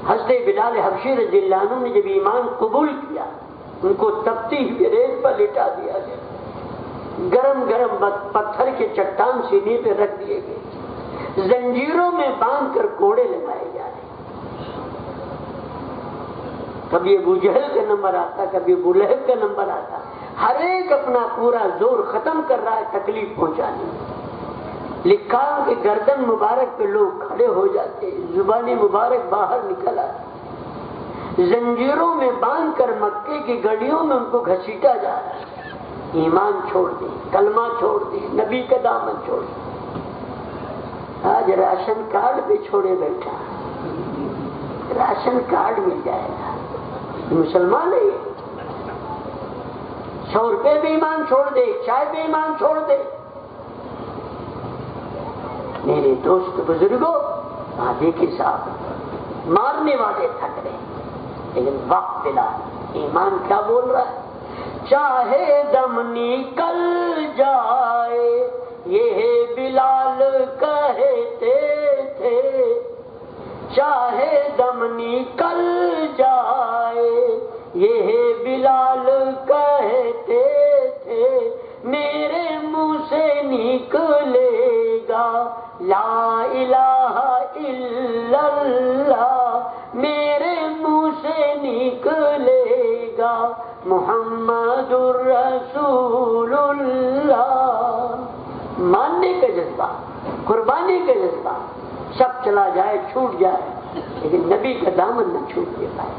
حضرت بلال حبشی رضی اللہ عنہ نے جب ایمان قبول کیا، ان کو تپتی ہوئی ریت پر لٹا دیا گیا، گرم گرم پتھر کے چٹان سینے پہ رکھ دیے گئے، زنجیروں میں باندھ کر کوڑے لگائے جا رہے۔ کبھی ابو جہل کا نمبر آتا، کبھی ابو لہب کا نمبر آتا، ہر ایک اپنا پورا زور ختم کر رہا ہے تکلیف پہنچانے میں۔ لکھا کہ گردن مبارک پہ لوگ کھڑے ہو جاتے، زبان مبارک باہر نکل آتی، زنجیروں میں باندھ کر مکے کی گڑیوں میں ان کو گھسیٹا جا رہا ہے۔ ایمان چھوڑ دے، کلمہ چھوڑ دے، نبی کا دامن چھوڑ دے۔ آج راشن کارڈ پہ چھوڑے بیٹھا، راشن کارڈ مل جائے گا، مسلمان ہے یہ۔ 100 روپے بھی ایمان چھوڑ دے، چائے بھی ایمان چھوڑ دے۔ میرے دوست بزرگوں، آدھے کے ساتھ مارنے والے تھک رہے، لیکن وقت دلا ایمان کیا بول رہا ہے؟ چاہے دم نکل جائے یہ بلال کہتے تھے، چاہے دم نکل جائے یہ بلال کہتے تھے، میرے منہ سے نکلے گا لا الہ الا اللہ، میرے منہ سے نکلے گا محمد الرسول اللہ۔ ماننے کا جذبہ، قربانی کا جذبہ، سب چلا جائے، چھوٹ جائے، لیکن نبی کا دامن نہ چھوٹ دے پائے۔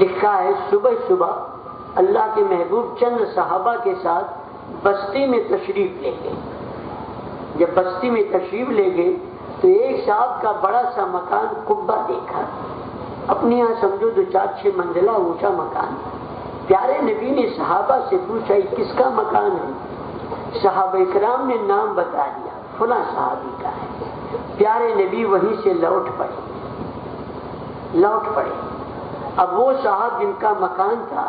لکھا ہے صبح صبح اللہ کے محبوب چند صحابہ کے ساتھ بستی میں تشریف لے گئے۔ جب بستی میں تشریف لے گئے تو ایک صاحب کا بڑا سا مکان قبہ دیکھا، اپنے یہاں سمجھو 2-4-6 منزلہ اونچا مکان۔ پیارے نبی نے صحابہ سے پوچھا یہ کس کا مکان ہے؟ صحابہ اکرام نے نام بتا دیا، فلاں صحابی کا ہے۔ پیارے نبی وہیں سے لوٹ پڑے۔ اب وہ صاحب جن کا مکان تھا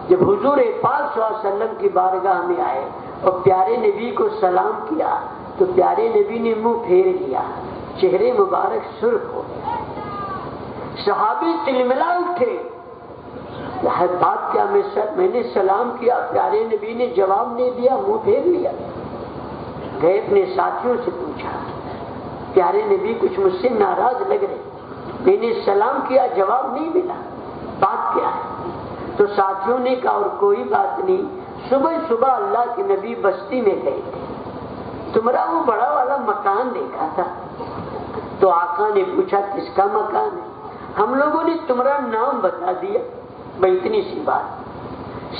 جب حضور پاک صلی اللہ علیہ وسلم کی بارگاہ میں آئے اور پیارے نبی کو سلام کیا تو پیارے نبی نے منہ پھیر لیا، چہرے مبارک سرخ ہو گیا۔ صحابی تلملا اٹھے، بات کیا؟ میں نے سلام کیا، پیارے نبی نے جواب نہیں دیا، منہ پھیر لیا۔ گئے اپنے ساتھیوں سے پوچھا، پیارے نبی کچھ مجھ سے ناراض لگ رہے، میں نے سلام کیا، جواب نہیں ملا، بات کیا ہے؟ تو ساتھیوں نے کہا اور کوئی بات نہیں، صبح صبح اللہ کے نبی بستی میں گئے تھے، تمہارا وہ بڑا والا مکان دیکھا تھا۔ تو آقا نے پوچھا کس کا مکان ہے؟ ہم لوگوں نے تمہارا نام بتا دیا، بھائی اتنی سی بات۔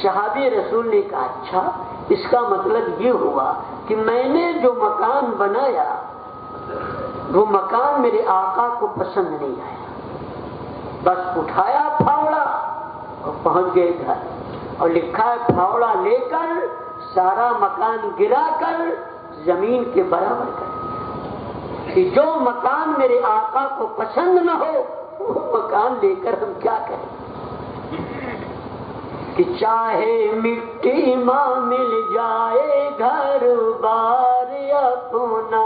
صحابی رسول نے کہا اچھا، اس کا مطلب یہ ہوا کہ میں نے جو مکان بنایا وہ مکان میرے آقا کو پسند نہیں آیا، بس اٹھایا پھاوڑا اور پہنچ گئے گھر، اور لکھا ہے پھاوڑا لے کر سارا مکان گرا کر زمین کے برابر کر دیا کہ جو مکان میرے آقا کو پسند نہ ہو وہ مکان لے کر ہم کیا کریں؟ کہ چاہے مٹی ماں مل جائے گھر بار اپنا،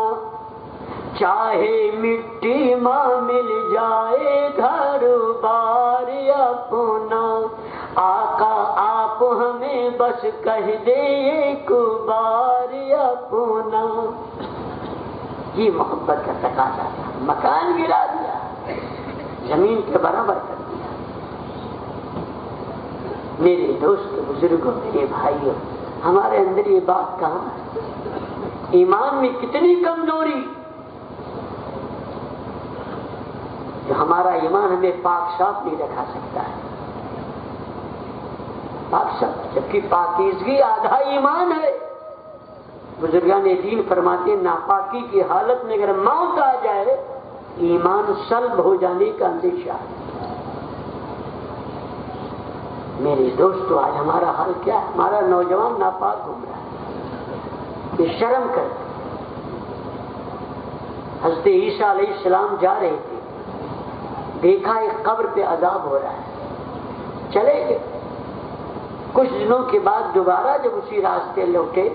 چاہے مٹی ماں مل جائے گھر بار اپنا، آقا آپ ہمیں بس کہہ دے ایک بار اپنا۔ یہ محبت کا تقاضا تھا، مکان گرا دیا، زمین کے برابر کر دیا۔ میرے دوست بزرگوں، میرے بھائیوں، ہمارے اندر یہ بات کہاں ہے؟ ایمان میں کتنی کمزوری، جو ہمارا ایمان ہمیں پاک صاف نہیں رکھا سکتا ہے۔ پاک صاف، جبکہ پاکیزگی آدھا ایمان ہے۔ بزرگان دین فرماتے ہیں ناپاکی کی حالت میں اگر موت آ جائے ایمان سلب ہو جانے کا اندیشہ ہے۔ میرے دوستو، آج ہمارا حال کیا ہے؟ ہمارا نوجوان ناپاک گھوم رہا ہے، یہ شرم کرتے۔ حضرت عیسیٰ علیہ السلام جا رہے تھے، دیکھا ایک قبر پہ عذاب ہو رہا ہے، چلے گئے۔ کچھ دنوں کے بعد دوبارہ جب اسی راستے لوٹے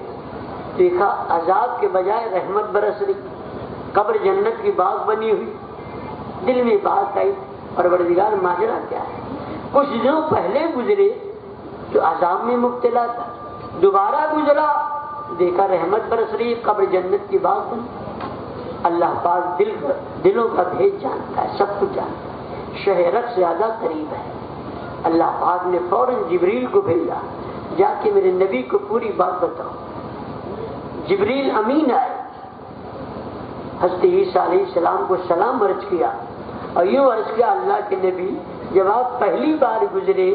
دیکھا عذاب کے بجائے رحمت برس رہی، قبر جنت کی باغ بنی ہوئی۔ دل میں بات آئی، پروردگار ماجرا کیا ہے؟ کچھ دنوں پہلے گزرے تو عذاب میں مبتلا تھا، دوبارہ گزرا دیکھا رحمت برس رہی، قبر جنت کی بات بن۔ اللہ پاک دلوں کا بھید جانتا ہے، سب کچھ جانتا ہے، شہرت سے زیادہ قریب ہے۔ اللہ پاک نے فوراً جبریل کو بھیجا، جا کے میرے نبی کو پوری بات بتاؤ۔ جبریل امین آئے، حضرت عیسیٰ علیہ السلام کو سلام عرض کیا اور یوں عرض کیا، اللہ کے نبی جب آپ پہلی بار گزرے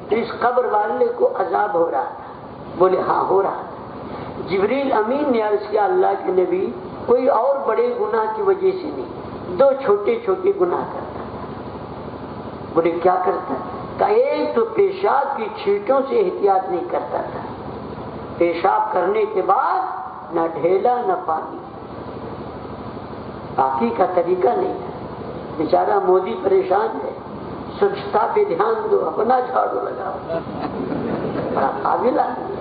تو اس قبر والے کو عذاب ہو رہا تھا؟ بولے ہاں ہو رہا تھا۔ جبریل امین نے عرض کیا، اللہ کے نبی کوئی اور بڑے گناہ کی وجہ سے نہیں، دو چھوٹے چھوٹے گناہ کرتا تھا۔ بولے کیا کرتا؟ کہ ایک تو پیشاب کی چھینٹوں سے احتیاط نہیں کرتا تھا، پیشاب کرنے کے بعد نہ ڈھیلا نہ پانی، باقی کا طریقہ نہیں ہے۔ بیچارہ مودی پریشان ہے، سوچھتا پہ دھیان دو، اپنا جھاڑو لگاؤ، بڑا قابل آدمی ہے۔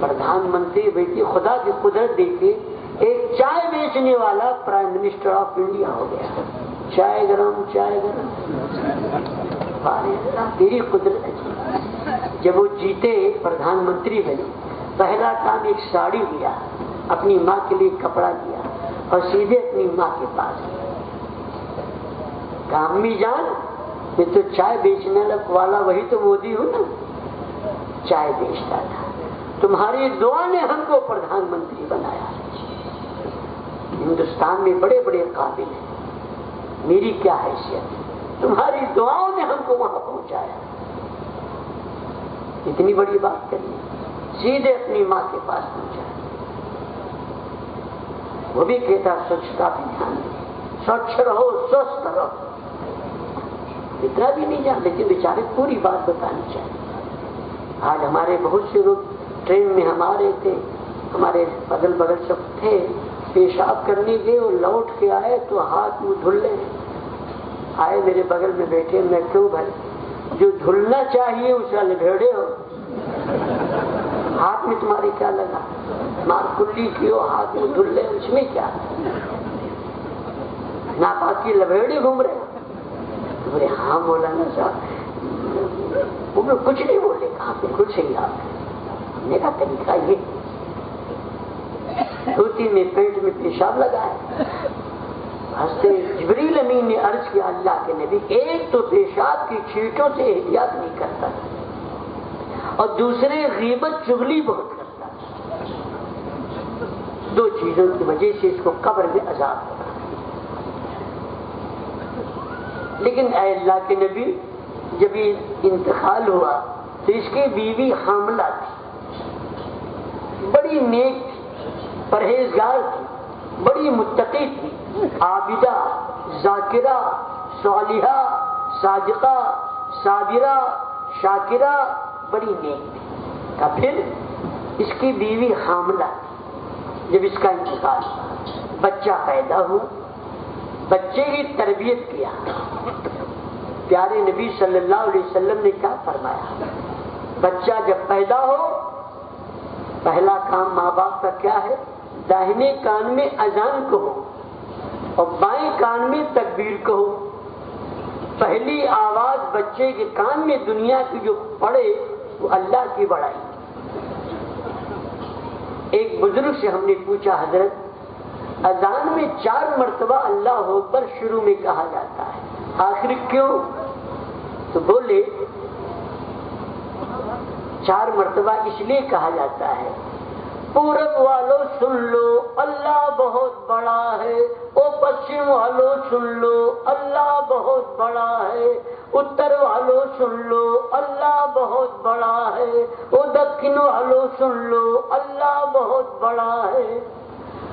پردھان منتری بیٹی خدا کی قدرت دیکھے، ایک چائے بیچنے والا پرائم منسٹر آف انڈیا ہو گیا۔ چائے گرم چائے گرم، تیری قدرت ہے۔ جب وہ جیتے پردھان منتری بنے، پہلا کام ایک ساڑی دیا، اپنی ماں کے لیے کپڑا دیا اور سیدھے اپنی ماں کے پاس گیا۔ کہا امی جان، میں تو چائے بیچنے والا وہی تو مودی ہوں نا، چائے بیچتا تھا، تمہاری دعا نے ہم کو پردھان منتری بنایا۔ ہندوستان میں بڑے بڑے قابل ہیں، میری کیا حیثیت، تمہاری دعاؤں نے ہم کو وہاں پہنچایا۔ اتنی بڑی بات کرنی، سیدھے اپنی ماں کے پاس پہنچایا۔ وہ بھی کہتا سوچھتا بھی دھیان دے، سوچھ رہو سوستھ رہو، اتنا بھی نہیں جان، لیکن بیچارے پوری بات بتانی چاہیے۔ آج ہمارے بہت سے لوگ ٹرین میں ہمارے تھے، ہمارے اگل بغل سب تھے، پیشاب کرنے گئے اور لوٹ کے آئے تو ہاتھ منہ دھل لے، آئے میرے بغل میں بیٹھے، میں کیوں بھائی، جو دھلنا چاہیے اسے لبھیڑے ہو، ہاتھ میں تمہارے کیا لگا، مار کلی کی ہو، ہاتھ منہ دھل لے، اس میں کیا، ناپاکی لبھیڑے گھوم رہے۔ بولے ہاں مولانا صاحب، وہ کچھ نہیں بولے، کہا بالکل صحیح آپ نے کہا طریقہ یہ دھوتی میں پینٹ میں پیشاب لگائے۔ حضرت جبریل امین نے عرض کیا، اللہ کے نبی ایک تو پیشاب کی چھینٹوں سے احتیاط نہیں کرتا اور دوسرے غیبت چغلی بہت کرتا، دو چیزوں کی وجہ سے اس کو قبر میں عذاب ہوگا۔ لیکن اے اللہ کے نبی جب یہ انتقال ہوا تو اس کی بیوی حاملہ تھی، بڑی نیک تھی، پرہیزگار تھی، بڑی متقی تھی، عابدہ، ذاکرہ، صالحہ، صادقہ، صابرہ، شاکرہ، بڑی نیک تھی۔ تو پھر اس کی بیوی حاملہ تھی، جب اس کا انتقال ہوا، بچہ پیدا ہوا، بچے کی تربیت کیا۔ پیارے نبی صلی اللہ علیہ وسلم نے کیا فرمایا، بچہ جب پیدا ہو پہلا کام ماں باپ کا کیا ہے، داہنے کان میں اذان کہو اور بائیں کان میں تکبیر کہو۔ پہلی آواز بچے کے کان میں دنیا کی جو پڑے وہ اللہ کی بڑائی۔ ایک بزرگ سے ہم نے پوچھا، حضرت اذان میں 4 مرتبہ اللہ اکبر شروع میں کہا جاتا ہے، آخر کیوں؟ تو بولے 4 مرتبہ اس لیے کہا جاتا ہے، پورب والوں سن لو اللہ بہت بڑا ہے، او پشچم والوں سن لو اللہ بہت بڑا ہے، اتر والوں سن لو اللہ بہت بڑا ہے، او دکن والوں سن لو اللہ بہت بڑا ہے۔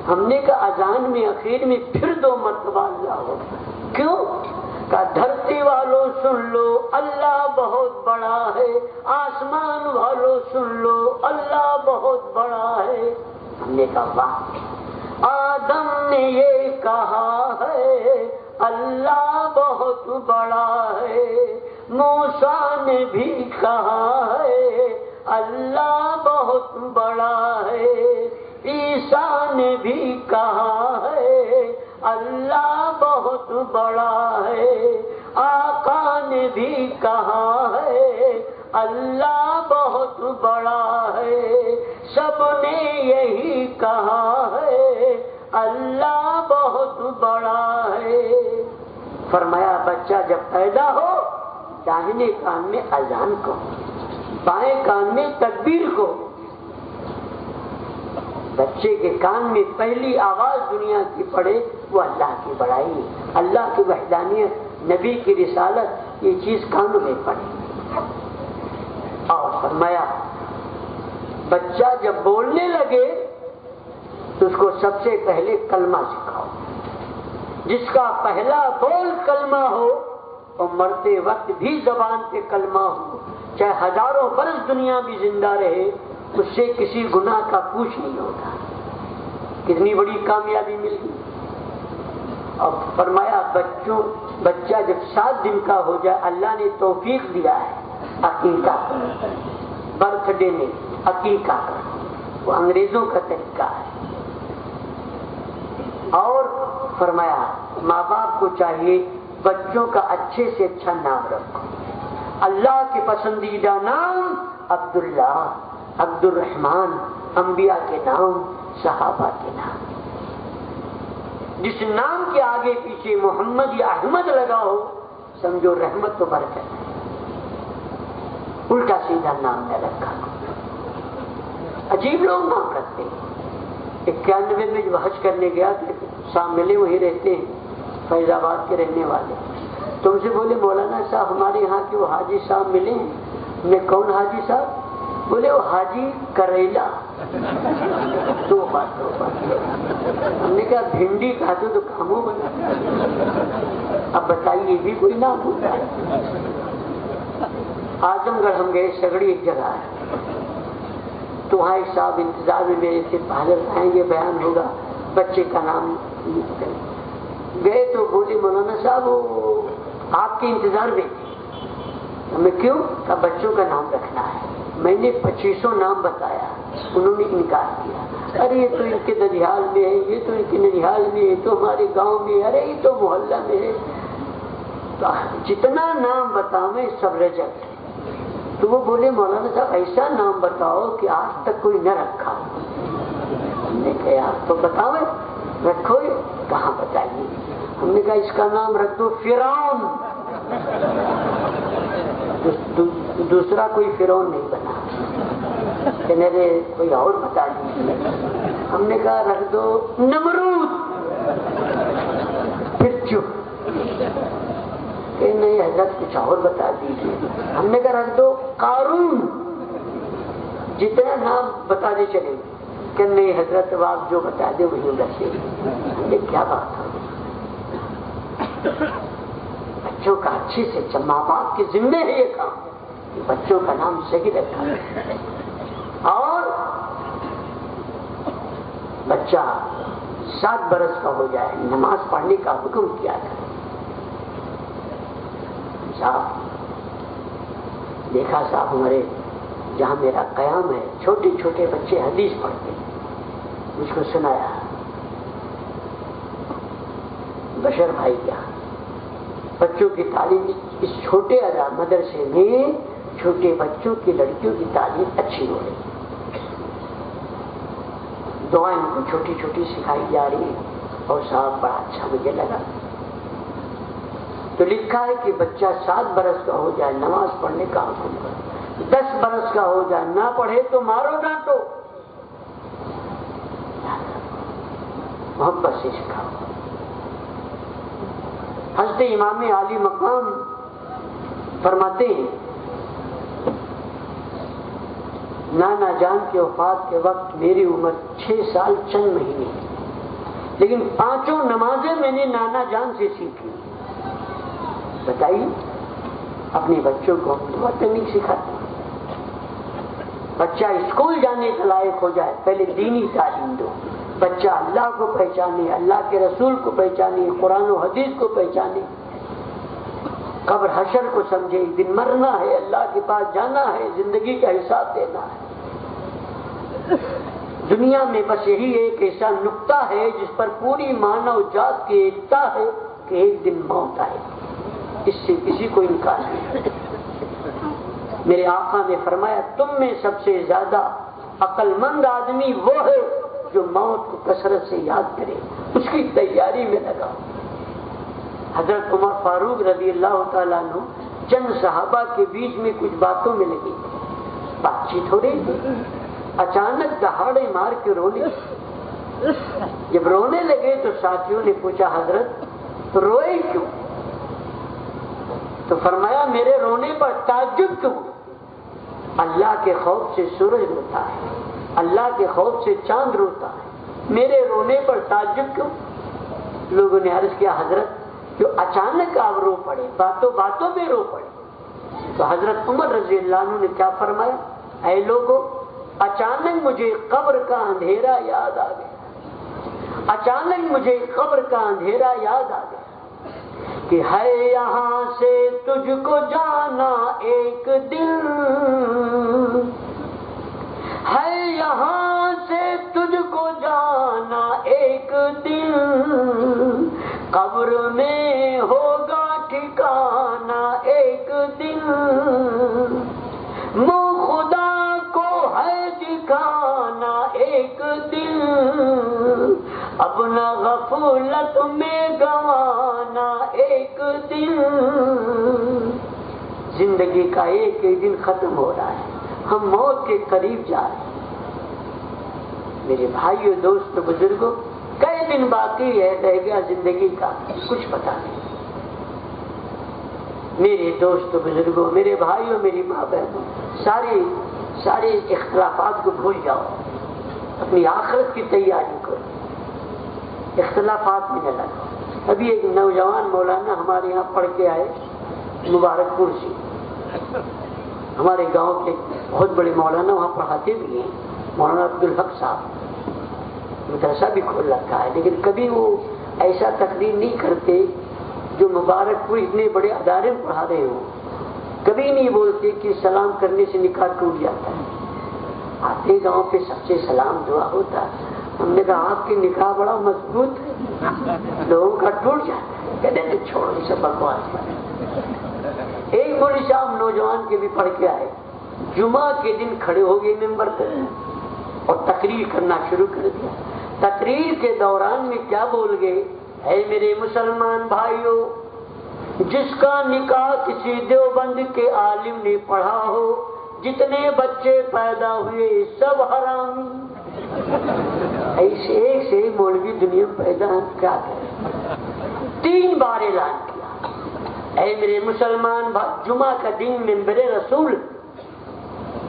ہم نے کہا اذان میں اخیر میں پھر 2 مرتبہ اللہ ہو، کیوں؟ کہ دھرتی والوں سن لو اللہ بہت بڑا ہے، آسمان والوں سن لو اللہ بہت بڑا ہے۔ ہم نے کہا واہ، آدم نے یہ کہا ہے اللہ بہت بڑا ہے، موسیٰ نے بھی کہا ہے اللہ بہت بڑا ہے، عیسیٰ نے بھی کہا ہے اللہ بہت بہت بڑا ہے، آقا نے بھی کہا ہے اللہ بہت بڑا ہے، سب نے یہی کہا ہے اللہ بہت بڑا ہے۔ فرمایا بچہ جب پیدا ہو داہنے کان میں اذان کو، بائیں کان میں تکبیر کو، بچے کے کان میں پہلی آواز دنیا کی پڑے وہ اللہ کی بڑائی، اللہ کی وحدانیت، نبی کی رسالت، یہ چیز کانوں میں پڑے۔ اور فرمایا بچہ جب بولنے لگے تو اس کو سب سے پہلے کلمہ سکھاؤ، جس کا پہلا بول کلمہ ہو اور مرتے وقت بھی زبان پہ کلمہ ہو، چاہے ہزاروں برس دنیا بھی زندہ رہے، اس سے کسی گناہ کا پوچھ نہیں ہوگا۔ کتنی بڑی کامیابی مل گئی۔ اب فرمایا بچہ جب 7 دن کا ہو جائے اللہ نے توفیق دیا ہے عقیقہ، برتھ ڈے میں عقیقہ کا، وہ انگریزوں کا طریقہ ہے۔ اور فرمایا ماں باپ کو چاہیے بچوں کا اچھے سے اچھا نام رکھو، اللہ کے پسندیدہ نام عبداللہ، عبد الرحمن، انبیاء کے نام، صحابہ کے نام۔ جس نام کے آگے پیچھے محمد یا احمد لگا ہو سمجھو رحمت تو برکت ہے، الٹا سیدھا نام نہ رکھا۔ عجیب لوگ نام رکھتے ہیں۔ 91 میں جو حج کرنے گیا تھے صاحب ملے وہی رہتے ہیں، فیض آباد کے رہنے والے، تم سے بولے مولانا صاحب ہمارے یہاں کے وہ حاجی صاحب ملے ہیں۔ میں کون حاجی صاحب؟ بولے وہ حاجی کریلا۔ تو بات ہم نے کہا بھنڈی کھاتے تو کاموں بنا، اب بتائیے بھی کوئی نام ہوتا ہے؟ اعظم گڑھ ہم گئے، سگڑی ایک جگہ ہے، تو وہاں ایک صاحب انتظار میں میرے سے حضرت آئیں گے بیان ہوگا، بچے کا نام گئے تو بولے مولانا صاحب وہ آپ کے انتظار میں تھے۔ ہمیں کیوں؟ کہا بچوں کا نام رکھنا ہے۔ میں نے 2500 نام بتایا، انہوں نے انکار کیا، ارے یہ تو ان کے ننیہال میں ہے، یہ تو ان کے ننیہال میں ہے، تو ہمارے گاؤں میں، ارے یہ تو محلہ میں ہے۔ تو جتنا نام بتاؤں سب ریجیکٹ۔ تو وہ بولے مولانا صاحب ایسا نام بتاؤ کہ آج تک کوئی نہ رکھا۔ ہم نے کہا یار تو بتاؤ، رکھو، کہاں بتائیے؟ ہم نے کہا اس کا نام رکھ دو فرعون۔ دوسرا کوئی فرعون نہیں بنا، کہ میرے کوئی اور بتا دیجیے۔ ہم نے کہا رکھ دو نمرود، پھر چپ کہ نہیں حضرت کچھ اور بتا دیجیے۔ ہم نے کہا رکھ دو قارون، جتنا نام بتا دے چلے، کہ نہیں حضرت آپ جو بتا دے وہی رکھے۔ ہم نے کیا بات ہے، بچوں کا اچھے سے ماں باپ کے ذمے ہے یہ کام کہ بچوں کا نام صحیح رکھا۔ اور بچہ 7 برس کا ہو جائے نماز پڑھنے کا حکم کیا تھا۔ صاحب دیکھا صاحب ہمارے جہاں میرا قیام ہے چھوٹے چھوٹے بچے حدیث پڑھتے، مجھ کو سنایا بشر بھائی کیا بچوں کی تعلیم اس چھوٹے مدرسے میں چھوٹے بچوں کی لڑکیوں کی تعلیم اچھی ہو رہی، دعائیں ان کو چھوٹی چھوٹی سکھائی جا رہی ہے، اور صاحب بڑا اچھا مجھے لگا۔ تو لکھا ہے کہ بچہ 7 برس کا ہو جائے نماز پڑھنے کا حکم کرو، 10 برس کا ہو جائے نہ پڑھے تو مارو ڈانٹو، محبت سے سکھاؤ۔ حضرت امام عالی مقام فرماتے ہیں نانا جان کے وفات کے وقت میری عمر 6 سال چند مہینے، لیکن 5 نمازیں میں نے نانا جان سے سیکھی۔ بتائیے اپنے بچوں کو دعا نہیں سکھاتے؟ بچہ اسکول جانے کے لائق ہو جائے پہلے دینی تعلیم دو، بچہ اللہ کو پہچانے، اللہ کے رسول کو پہچانے، قرآن و حدیث کو پہچانے، قبر حشر کو سمجھے، ایک دن مرنا ہے، اللہ کے پاس جانا ہے، زندگی کا حساب دینا ہے۔ دنیا میں بس یہی ایک ایسا نقطہ ہے جس پر پوری مانو جات کی ایکتا ہے کہ ایک دن موت آئے، اس سے کسی کو انکار نہیں۔ میرے آقا نے فرمایا تم میں سب سے زیادہ عقل مند آدمی وہ ہے جو موت کو کثرت سے یاد کرے، اس کی تیاری میں لگا۔ حضرت عمر فاروق رضی اللہ تعالیٰ عنہ چند صحابہ کے بیچ میں کچھ باتوں میں لگے، بات چیت ہو رہی تھی، اچانک دہاڑے مار کے رونے۔ جب رونے لگے تو ساتھیوں نے پوچھا حضرت روئے کیوں؟ تو فرمایا میرے رونے پر تعجب کیوں؟ اللہ کے خوف سے سورج روتا ہے، اللہ کے خوف سے چاند روتا ہے، میرے رونے پر تعجب کیوں؟ لوگوں نے عرض کیا حضرت جو اچانک آپ رو پڑے، باتوں باتوں میں رو پڑے۔ تو حضرت عمر رضی اللہ عنہ نے کیا فرمایا، اے لوگوں اچانک مجھے قبر کا اندھیرا یاد آ گیا، اچانک مجھے قبر کا اندھیرا یاد آ گیا کہ ہے یہاں سے تجھ کو جانا ایک دن، ہے یہاں سے تجھ کو جانا ایک دن، قبر میں ہوگا ٹھکانا ایک دن، منہ خدا کو ہے دکھانا ایک دن، اپنا غفلت میں گوانا ایک دن۔ زندگی کا ایک ایک دن ختم ہو رہا ہے، ہم موت کے قریب جا رہے ہیں۔ میرے بھائیو دوستو بزرگوں کئی دن باقی ہے رہ گیا زندگی کا، کچھ پتا نہیں۔ میرے دوستو بزرگوں، میرے بھائیو، میری ماں بہنوں، سارے اختلافات کو بھول جاؤ، اپنی آخرت کی تیاری کرو، اختلافات میں نہ لگو۔ ابھی ایک نوجوان مولانا ہمارے یہاں پڑھ کے آئے مبارک پور سے، ہمارے گاؤں کے بہت بڑے مولانا وہاں پڑھاتے بھی ہیں، مولانا عبدالحق صاحب، مدرسہ بھی کھول رکھا ہے، لیکن کبھی وہ ایسا تقریر نہیں کرتے جو مبارک پور اتنے بڑے ادارے میں پڑھا رہے ہوں، کبھی نہیں بولتے کہ سلام کرنے سے نکاح ٹوٹ جاتا ہے۔ آتے گاؤں پہ سب سے سلام دعا ہوتا ہے، ہم نے کہا آپ کی نکاح بڑا مضبوط ہے، لوگوں کا ٹوٹ جاتا ہے، کہتے ہیں چھوڑو اسے بکواس پر۔ ایک مولوی صاحب نوجوان کے بھی پڑھ کے آئے، جمعہ کے دن کھڑے ہو گئے ممبر پر اور تقریر کرنا شروع کر دیا۔ تقریر کے دوران میں کیا بول گئے، اے میرے مسلمان بھائیوں، جس کا نکاح کسی دیوبند کے عالم نے پڑھا ہو، جتنے بچے پیدا ہوئے سب حرامی۔ ایسے ایک سے مولوی دنیا میں پیدا ہم کیا کریں؟ 3 بار اعلان کیا، اے میرے مسلمان بھائی، جمعہ کا دن منبر رسول،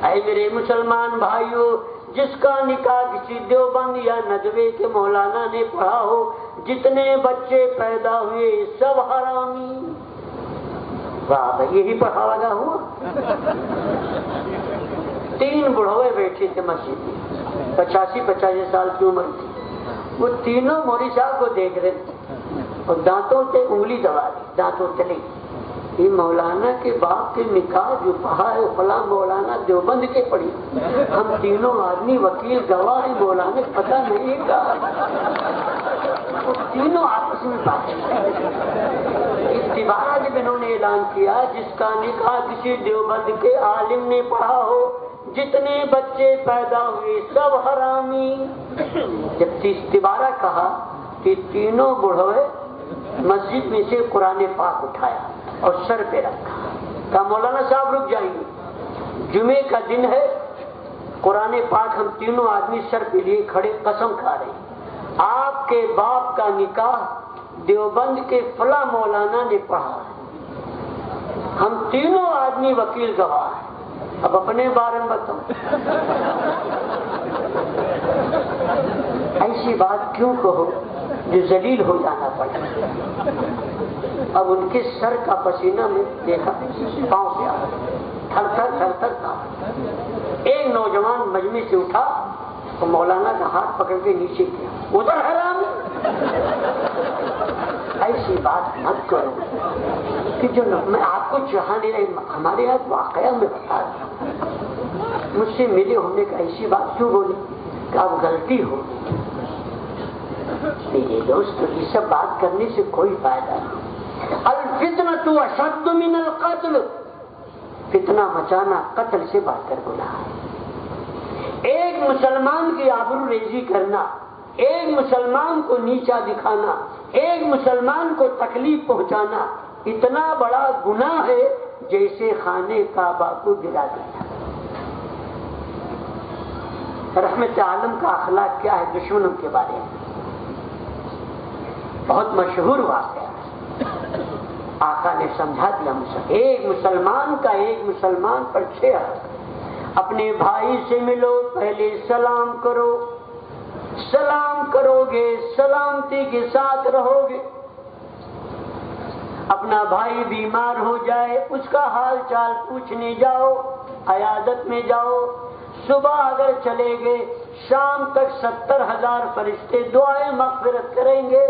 اے میرے مسلمان بھائیوں، جس کا نکاح کسی دیوبند یا ندوے کے مولانا نے پڑھا ہو، جتنے بچے پیدا ہوئے سب حرامی۔ واہ بھائی، یہی پڑھا لگا ہوا۔ 3 بڑھوے بیٹھے تھے مسجد میں، 85 سال کی عمر تھی، وہ تینوں مولوی صاحب کو دیکھ رہے تھے اور دانتوں سے انگلی دبا دی، دانتوں چلے۔ یہ مولانا کے باپ کے نکاح جو پڑھا ہے فلاں مولانا دیوبند کے پڑھی، ہم تینوں آدمی وکیل گواہ ہیں، مولانا پتہ نہیں کہا، وہ تینوں آپس میں باتیں۔ اتباع جب انہوں نے اعلان کیا، جس کا نکاح کسی دیوبند کے عالم نے پڑھا ہو، جتنے بچے پیدا ہوئے سب حرامی۔ جب اتباع کہا کہ تینوں بڑھوے مسجد میں سے قرآن پاک اٹھایا اور سر پہ رکھا، کہا مولانا صاحب رک جائیے، جمعے کا دن ہے، قرآن پاک ہم تینوں آدمی سر پہ لیے کھڑے قسم کھا رہے ہیں، آپ کے باپ کا نکاح دیوبند کے فلاں مولانا نے پڑھا ہے، ہم تینوں آدمی وکیل گواہ ہیں، اب اپنے بارے میں بتاؤ۔ ایسی بات کیوں کہو جو ذلیل ہو جانا پڑے۔ اب ان کے سر کا پسینہ میں دیکھا، پاؤں سے آ تھر تھر تھا۔ ایک نوجوان مجمع سے اٹھا تو مولانا کا ہاتھ پکڑ کے نیچے کیا، ادھر حرام۔ ایسی بات مت کرو کہ جو میں آپ کو چاہا نہیں رہی، ہمارے یہاں واقعہ میں بتا دوں، مجھ سے ملے ہونے کا ایسی بات کیوں بولی کہ آپ غلطی ہو۔ میرے دوست یہ سب بات کرنے سے کوئی فائدہ نہیں. الفتنۃ اشد من القتل، فتنہ مچانا قتل سے بڑھ کر گناہ ہے. ایک مسلمان کی آبرو ریزی کرنا، ایک مسلمان کو نیچا دکھانا، ایک مسلمان کو تکلیف پہنچانا اتنا بڑا گناہ ہے جیسے خانے کعبہ کو گرا دینا. رحمت عالم کا اخلاق کیا ہے دشمنوں کے بارے میں؟ بہت مشہور واقعہ ہے. آقا نے سمجھا دیا ایک مسلمان کا ایک مسلمان پر 6 حق. اپنے بھائی سے ملو، پہلے سلام کرو، سلام کرو گے سلامتی کے ساتھ رہو گے. اپنا بھائی بیمار ہو جائے اس کا حال چال پوچھنے جاؤ، عیادت میں جاؤ. صبح اگر چلے گئے شام تک 70,000 فرشتے دعائیں مغفرت کریں گے.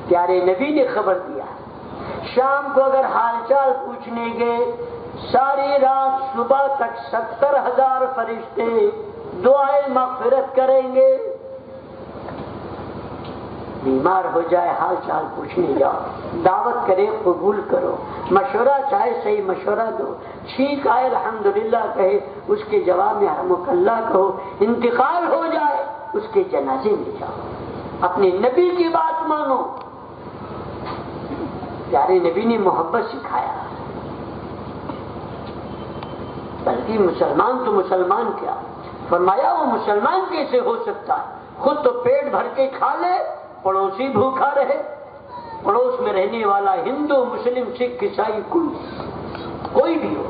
پیارے نبی نے خبر دیا. شام کو اگر حال چال پوچھنے گئے ساری رات صبح تک 70,000 فرشتے دعائیں مغفرت کریں گے. بیمار ہو جائے حال چال پوچھنے جاؤ، دعوت کرے قبول کرو، مشورہ چاہے صحیح مشورہ دو، ٹھیک آئے الحمدللہ کہے اس کے جواب میں رحمک اللہ کہو. انتقال ہو جائے اس کے جنازے میں جاؤ، اپنے نبی کی بات مانو. پیارے نبی نے محبت سکھایا. بلکہ مسلمان تو مسلمان کیا، فرمایا وہ مسلمان کیسے ہو سکتا ہے؟ خود تو پیٹ بھر کے کھا لے، پڑوسی بھوکا رہے. پڑوس میں رہنے والا ہندو مسلم سکھ عیسائی کوئی بھی ہو،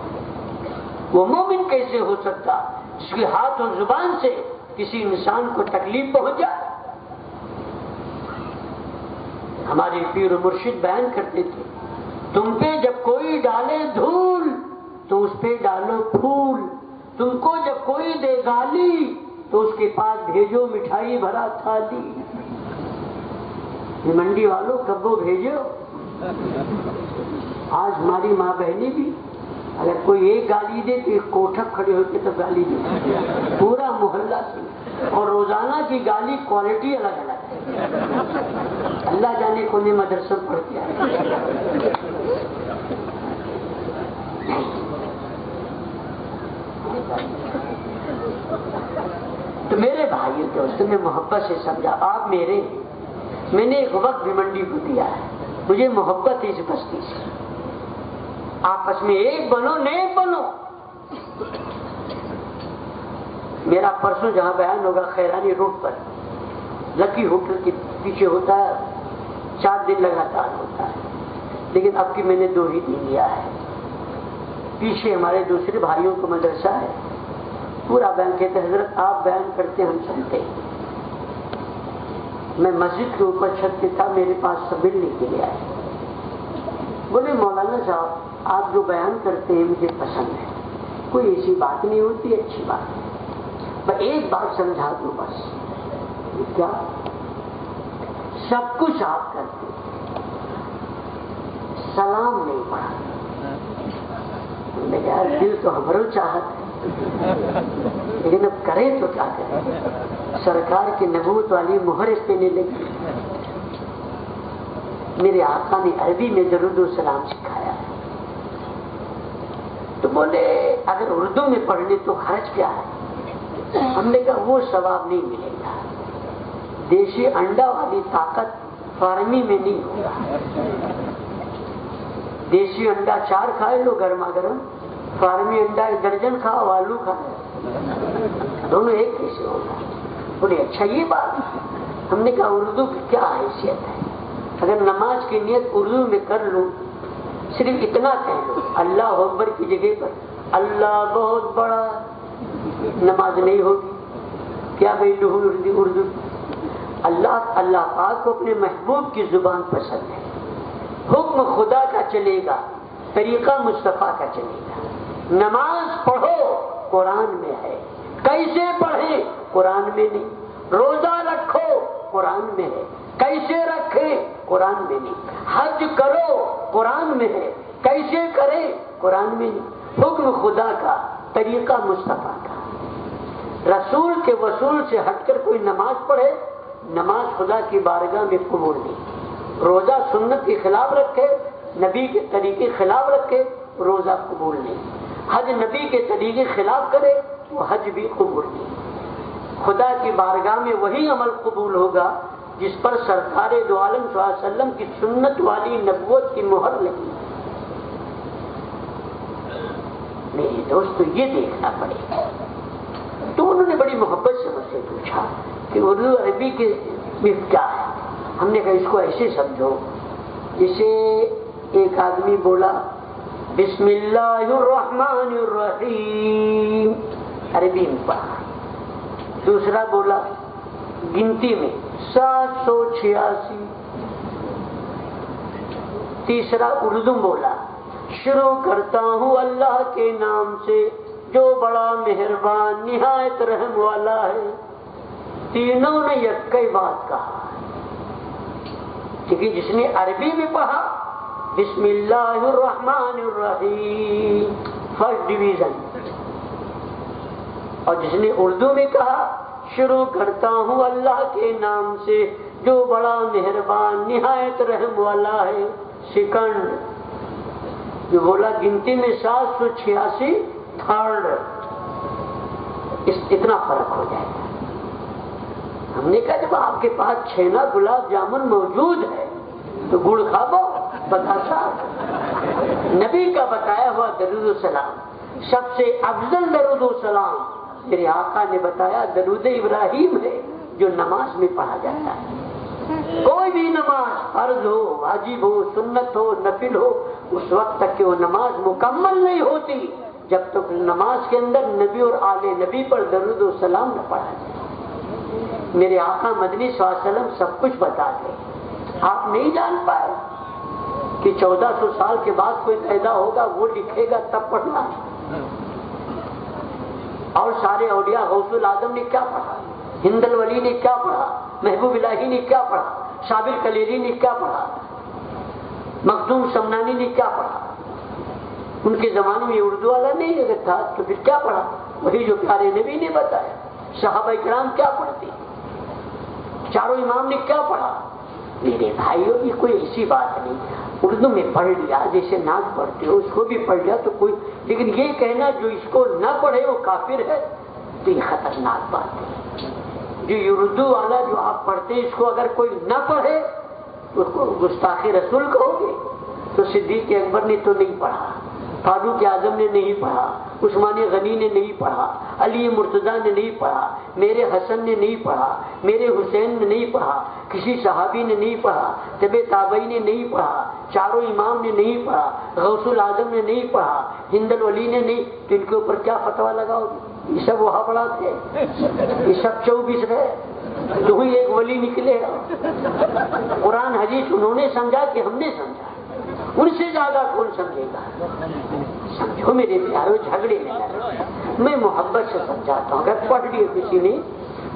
وہ مومن کیسے ہو سکتا جس کے ہاتھ اور زبان سے کسی انسان کو تکلیف پہنچ جائے؟ ہمارے پیر و مرشد بیان کرتے تھے تم پہ جب کوئی ڈالے دھول تو اس پہ ڈالو پھول، تم کو جب کوئی دے گالی تو اس کے پاس بھیجو مٹھائی بھرا تھالی. منڈی والوں کب وہ بھیجو. آج ہماری ماں بہنیں بھی اگر کوئی ایک گالی دے تو ایک کوٹھک کھڑے ہوتے تو گالی دے پورا محلہ سے. اور روزانہ کی گالی کوالٹی الگ الگ ہے. اللہ جانے کون مدرسہ پڑھتے ہیں. تو میرے بھائیوں دوستوں نے محبت سے سمجھا آپ میرے. میں نے ایک وقت بھیمنڈی کو دیا ہے، مجھے محبت ہے اس بستی سے. آپس میں ایک بنو، نیک بنو. میرا پرسوں جہاں بیان ہوگا خیرانی روڈ پر لکی ہوٹل کے پیچھے ہوتا ہے، 4 دن لگاتار ہوتا ہے. لیکن اب کی میں نے 2 ہی دن لیا ہے. پیچھے ہمارے دوسرے بھائیوں کو مدرسہ ہے، پورا بیان کہتے حضرت آپ بیان کرتے ہم سنتے. میں مسجد کے اوپر چھت پہ تھا، میرے پاس سب ملنے کے لیے آئے. بولے مولانا صاحب آپ جو بیان کرتے ہیں مجھے پسند ہے، کوئی ایسی بات نہیں ہوتی، اچھی بات ہے، پر ایک بات سمجھا دو بس. کیا؟ سب کچھ آپ کرتے سلام نہیں پڑھا. میں یار دل تو ہمارو چاہت ہے لیکن اب کرے تو کیا کرے. سرکار کی نبوت والی مہر پینے لگی. میرے آقا نے عربی میں درود و سلام سکھایا ہے. تو بولے اگر اردو میں پڑھنے تو خرچ کیا ہے؟ ہم نے کہا وہ ثواب نہیں ملے گا. دیشی انڈا والی طاقت فارمی میں نہیں ہوگا. دیشی انڈا 4 کھائے لو گرما گرم، فارمی انڈا 1 درجن کھاؤ، آلو کھائے، دونوں ایک کیسے ہوگا؟ بولے اچھا یہ بات. ہم نے کہا اردو کی کیا حیثیت ہے؟ اگر نماز کی نیت اردو میں کر لوں، صرف اتنا کہہ لو اللہ اکبر کی جگہ پر اللہ بہت بڑا، نماز نہیں ہوگی. کیا بھائی اردو اللہ پاک کو اپنے محبوب کی زبان پسند ہے. حکم خدا کا چلے گا، طریقہ مصطفیٰ کا چلے گا. نماز پڑھو قرآن میں ہے، کیسے پڑھیں قرآن میں نہیں. روزہ رکھو قرآن میں ہے، کیسے رکھیں قرآن میں نہیں. حج کرو قرآن میں ہے، کیسے کریں قرآن میں نہیں. حکم خدا کا، طریقہ مصطفیٰ کا. رسول کے وصول سے ہٹ کر کوئی نماز پڑھے نماز خدا کی بارگاہ میں قبول نہیں. روزہ سنت کے خلاف رکھے، نبی کے طریقے خلاف رکھے، روزہ قبول نہیں. حج نبی کے طریقے خلاف کرے، وہ حج بھی قبول نہیں. خدا کی بارگاہ میں وہی عمل قبول ہوگا جس پر سرکار دو عالم صلی اللہ علیہ وسلم کی سنت والی نبوت کی مہر لگی. میرے دوستو یہ دیکھنا پڑے گا. تو انہوں نے بڑی محبت سے مجھ سے پوچھا کہ اردو عربی کے میں کیا ہے. ہم نے کہا اس کو ایسے سمجھو جسے ایک آدمی بولا بسم اللہ الرحمن الرحیم عربی میں پڑھا، دوسرا بولا گنتی میں 786، تیسرا اردو بولا شروع کرتا ہوں اللہ کے نام سے جو بڑا مہربان نہایت رحم والا ہے. تینوں نے یکئی بات کہا، کیونکہ جس نے عربی میں پڑھا بسم اللہ الرحمن الرحیم فرسٹ ڈویژن، اور جس نے اردو میں کہا شروع کرتا ہوں اللہ کے نام سے جو بڑا مہربان نہایت رحم والا ہے، سیکنڈ. جو بولا گنتی میں 786 تھرڈ. اتنا فرق ہو جائے گا. ہم نے کہا جب آپ کے پاس چھینا گلاب جامن موجود ہے تو گڑ کھاؤ بتاسا. نبی کا بتایا ہوا درود و سلام سب سے افضل درود و سلام میرے آقا نے بتایا درود ابراہیم ہے جو نماز میں پڑھا جاتا ہے. کوئی بھی نماز فرض ہو، واجب ہو، سنت ہو، نفل ہو، اس وقت تک کہ وہ نماز مکمل نہیں ہوتی جب تک نماز کے اندر نبی اور آل نبی پر درود و سلام نہ پڑھا جائے. میرے آقا مدنی صلی اللہ علیہ وسلم سب کچھ بتا دے. آپ نہیں جان پائے کہ 1400 سال کے بعد کوئی پیدا ہوگا وہ لکھے گا تب پڑھنا. اور سارے اولیاء غوث العظم نے کیا پڑھا، ہند الولی نے کیا پڑھا، محبوب الہی نے کیا پڑھا، شابر کلیری نے کیا پڑھا، مخدوم شمنانی نے کیا پڑھا. ان کے زمانے میں اردو والا نہیں اگر تھا تو پھر کیا پڑھا؟ وہی جو پیارے نبی نے بتایا. صحابہ کرام کیا پڑھتے، چاروں امام نے کیا پڑھا. میرے بھائیوں یہ کوئی ایسی بات نہیں اردو میں پڑھ لیا جیسے ناز پڑھتے ہو اس کو بھی پڑھ لیا تو کوئی، لیکن یہ کہنا جو اس کو نہ پڑھے وہ کافر ہے تو یہ خطرناک بات ہے. جو اردو والا جو آپ پڑھتے ہیں اس کو اگر کوئی نہ پڑھے تو اس کو گستاخ رسول کہو گے. تو صدیق اکبر نے تو نہیں پڑھا، فاروق اعظم نے نہیں پڑھا، عثمان غنی نے نہیں پڑھا، علی مرتضیٰ نے نہیں پڑھا، میرے حسن نے نہیں پڑھا، میرے حسین نے نہیں پڑھا، کسی صحابی نے نہیں پڑھا، تبع تابعی نے نہیں پڑھا، چاروں امام نے نہیں پڑھا، غوث العظم نے نہیں پڑھا، ہند الولی نے نہیں. تو ان کے اوپر کیا فتویٰ لگاؤ گے؟ یہ سب وہاں پڑھا تھے، یہ سب 24 رہے تو ہی ایک ولی نکلے. قرآن حدیث انہوں نے سمجھا کہ ہم نے سمجھا، ان سے زیادہ کون سمجھے گا. سمجھو میرے پیاروں جھگڑے میں لگے. میں محبت سے سمجھاتا ہوں اگر پڑھ لیے کسی نے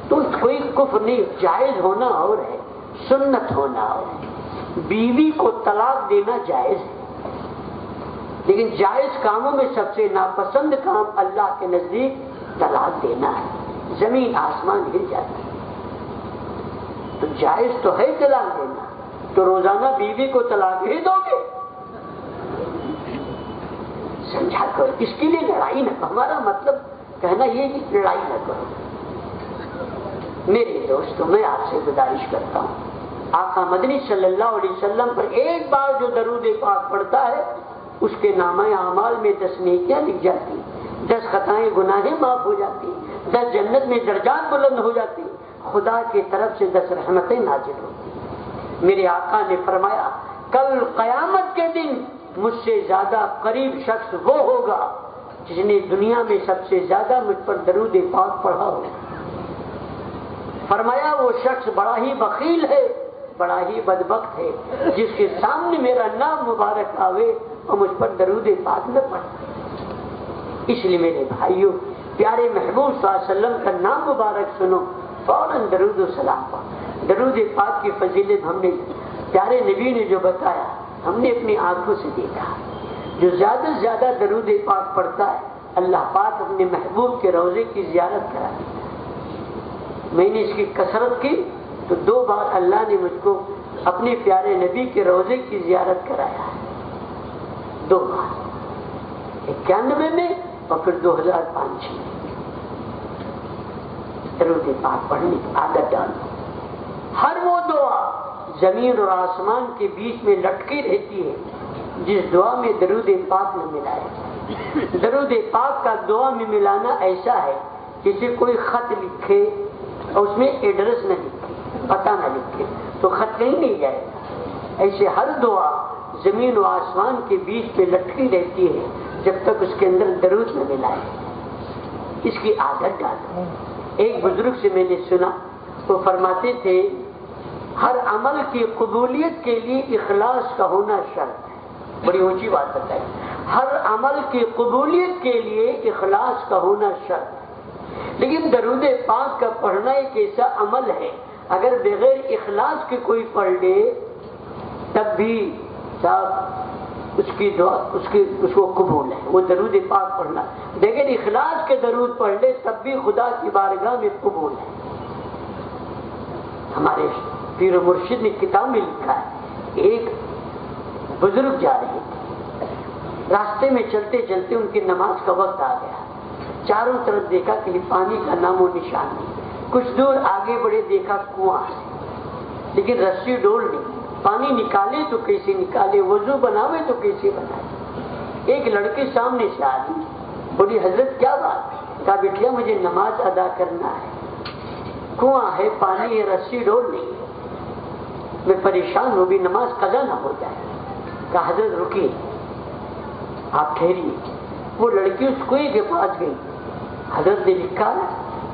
تو کوئی کفر نہیں. جائز ہونا اور ہے، سنت ہونا اور ہے. بیوی کو طلاق دینا جائز ہے لیکن جائز کاموں میں سب سے ناپسند کام اللہ کے نزدیک طلاق دینا ہے. زمین آسمان ہل جاتا ہے. تو جائز تو ہے طلاق دینا، تو روزانہ بیوی کو طلاق ہی دو گے؟ سمجھا کرو. اس کے لیے لڑائی نہ کرو. ہمارا مطلب کہنا یہ کہ لڑائی نہ کرو. میرے دوستوں میں آپ سے گزارش کرتا ہوں آقا مدنی صلی اللہ علیہ وسلم پر ایک بار جو درود پاک پڑھتا ہے اس کے نامہ اعمال میں 10 نیکیاں لکھ جاتی، 10 خطائیں گناہیں معاف ہو جاتی، 10 جنت میں درجات بلند ہو جاتی، خدا کی طرف سے 10 رحمتیں نازل ہوتی. میرے آقا نے فرمایا کل قیامت کے دن مجھ سے زیادہ قریب شخص وہ ہوگا جس نے دنیا میں سب سے زیادہ مجھ پر درود پاک پڑھا ہو. فرمایا وہ شخص بڑا ہی بخیل ہے، بڑا ہی بدبخت ہے جس کے سامنے میرا نام مبارک آوے اور مجھ پر درود پاک نہ پڑھے. اس لیے میرے بھائیوں پیارے محبوب صلی اللہ علیہ وسلم کا نام مبارک سنو فوراً درود و سلام پڑھو. درود پاک کی فضیلت ہم نے پیارے نبی نے جو بتایا ہم نے اپنی آنکھوں سے دیکھا. جو زیادہ سے زیادہ درود پاک پڑھتا ہے اللہ پاک اپنے محبوب کے روضے کی زیارت کراتا ہے. میں نے اس کی کثرت کی تو 2 بار اللہ نے مجھ کو اپنے پیارے نبی کے روضے کی زیارت کرایا ہے، 2 بار، 91 میں اور پھر 2005 میں۔ درود پاک پڑھنے کی عادت ڈالو۔ ہر وہ دعا زمین اور آسمان کے بیچ میں لٹکی رہتی ہے جس دعا میں درود پاک نہ ملا ہے۔ درود پاک کا دعا میں ملانا ایسا ہے جسے کوئی خط لکھے اور اس میں ایڈریس نہ لکھے، پتہ نہ لکھے تو خط کہیں نہیں جائے گا۔ ایسے ہر دعا زمین و آسمان کے بیچ میں لٹکی رہتی ہے جب تک اس کے اندر درود نہ ملا ہے۔ اس کی عادت ڈالو۔ ایک بزرگ سے میں نے سنا، وہ فرماتے تھے ہر عمل کی قبولیت کے لیے اخلاص کا ہونا شرط ہے۔ بڑی اونچی بات بتائی، ہر عمل کی قبولیت کے لیے اخلاص کا ہونا شرط ہے۔ لیکن درود پاک کا پڑھنا ایک ایسا عمل ہے، اگر بغیر اخلاص کے کوئی پڑھ لے تب بھی صاحب اس کی دعا اس کو قبول ہے۔ وہ درود پاک پڑھنا بغیر اخلاص کے درود پڑھ لے تب بھی خدا کی بارگاہ میں قبول ہے۔ ہمارے پیر و مرشد نے کتاب میں لکھا ہے، ایک بزرگ جا رہے تھے، راستے میں چلتے چلتے ان کی نماز کا وقت آ گیا، چاروں طرف دیکھا کہ پانی کا نام و نشان نہیں، کچھ دور آگے بڑھے دیکھا کنواں ہے لیکن رسی ڈول نہیں، پانی نکالے تو کیسے نکالے، وضو بناوے تو کیسے بنائے۔ ایک لڑکی سامنے سے آ گئی، بولی حضرت کیا بات؟ کہا بیٹیا مجھے نماز ادا کرنا ہے، کنواں ہے، پانی ہے، رسی ڈول نہیں، میں پریشان ہوں بھی نماز قضا نہ ہو جائے۔ کہا حضرت رکیے، آپ ٹھہریے۔ وہ لڑکی اس کنویں کے پاس گئی، حضرت نے لکھا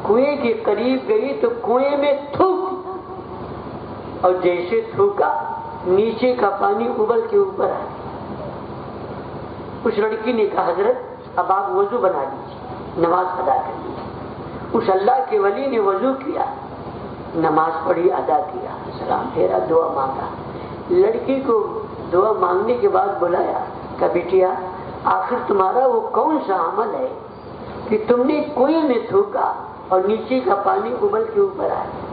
کنویں کے قریب گئی تو کنویں میں تھوک، اور جیسے تھوکا نیچے کا پانی ابل کے اوپر آ گیا۔ اس لڑکی نے کہا حضرت اب آپ وضو بنا لیجیے، نماز ادا کر لیجیے۔ اس اللہ کے ولی نے وضو کیا، نماز پڑھی، ادا کیا، سلام پھیرا، دعا مانگا۔ لڑکی کو دعا مانگنے کے بعد بلایا، کہ بیٹیا آخر تمہارا وہ کون سا عمل ہے کہ تم نے کنویں میں تھوکا اور نیچے کا پانی ابل کے اوپر آیا؟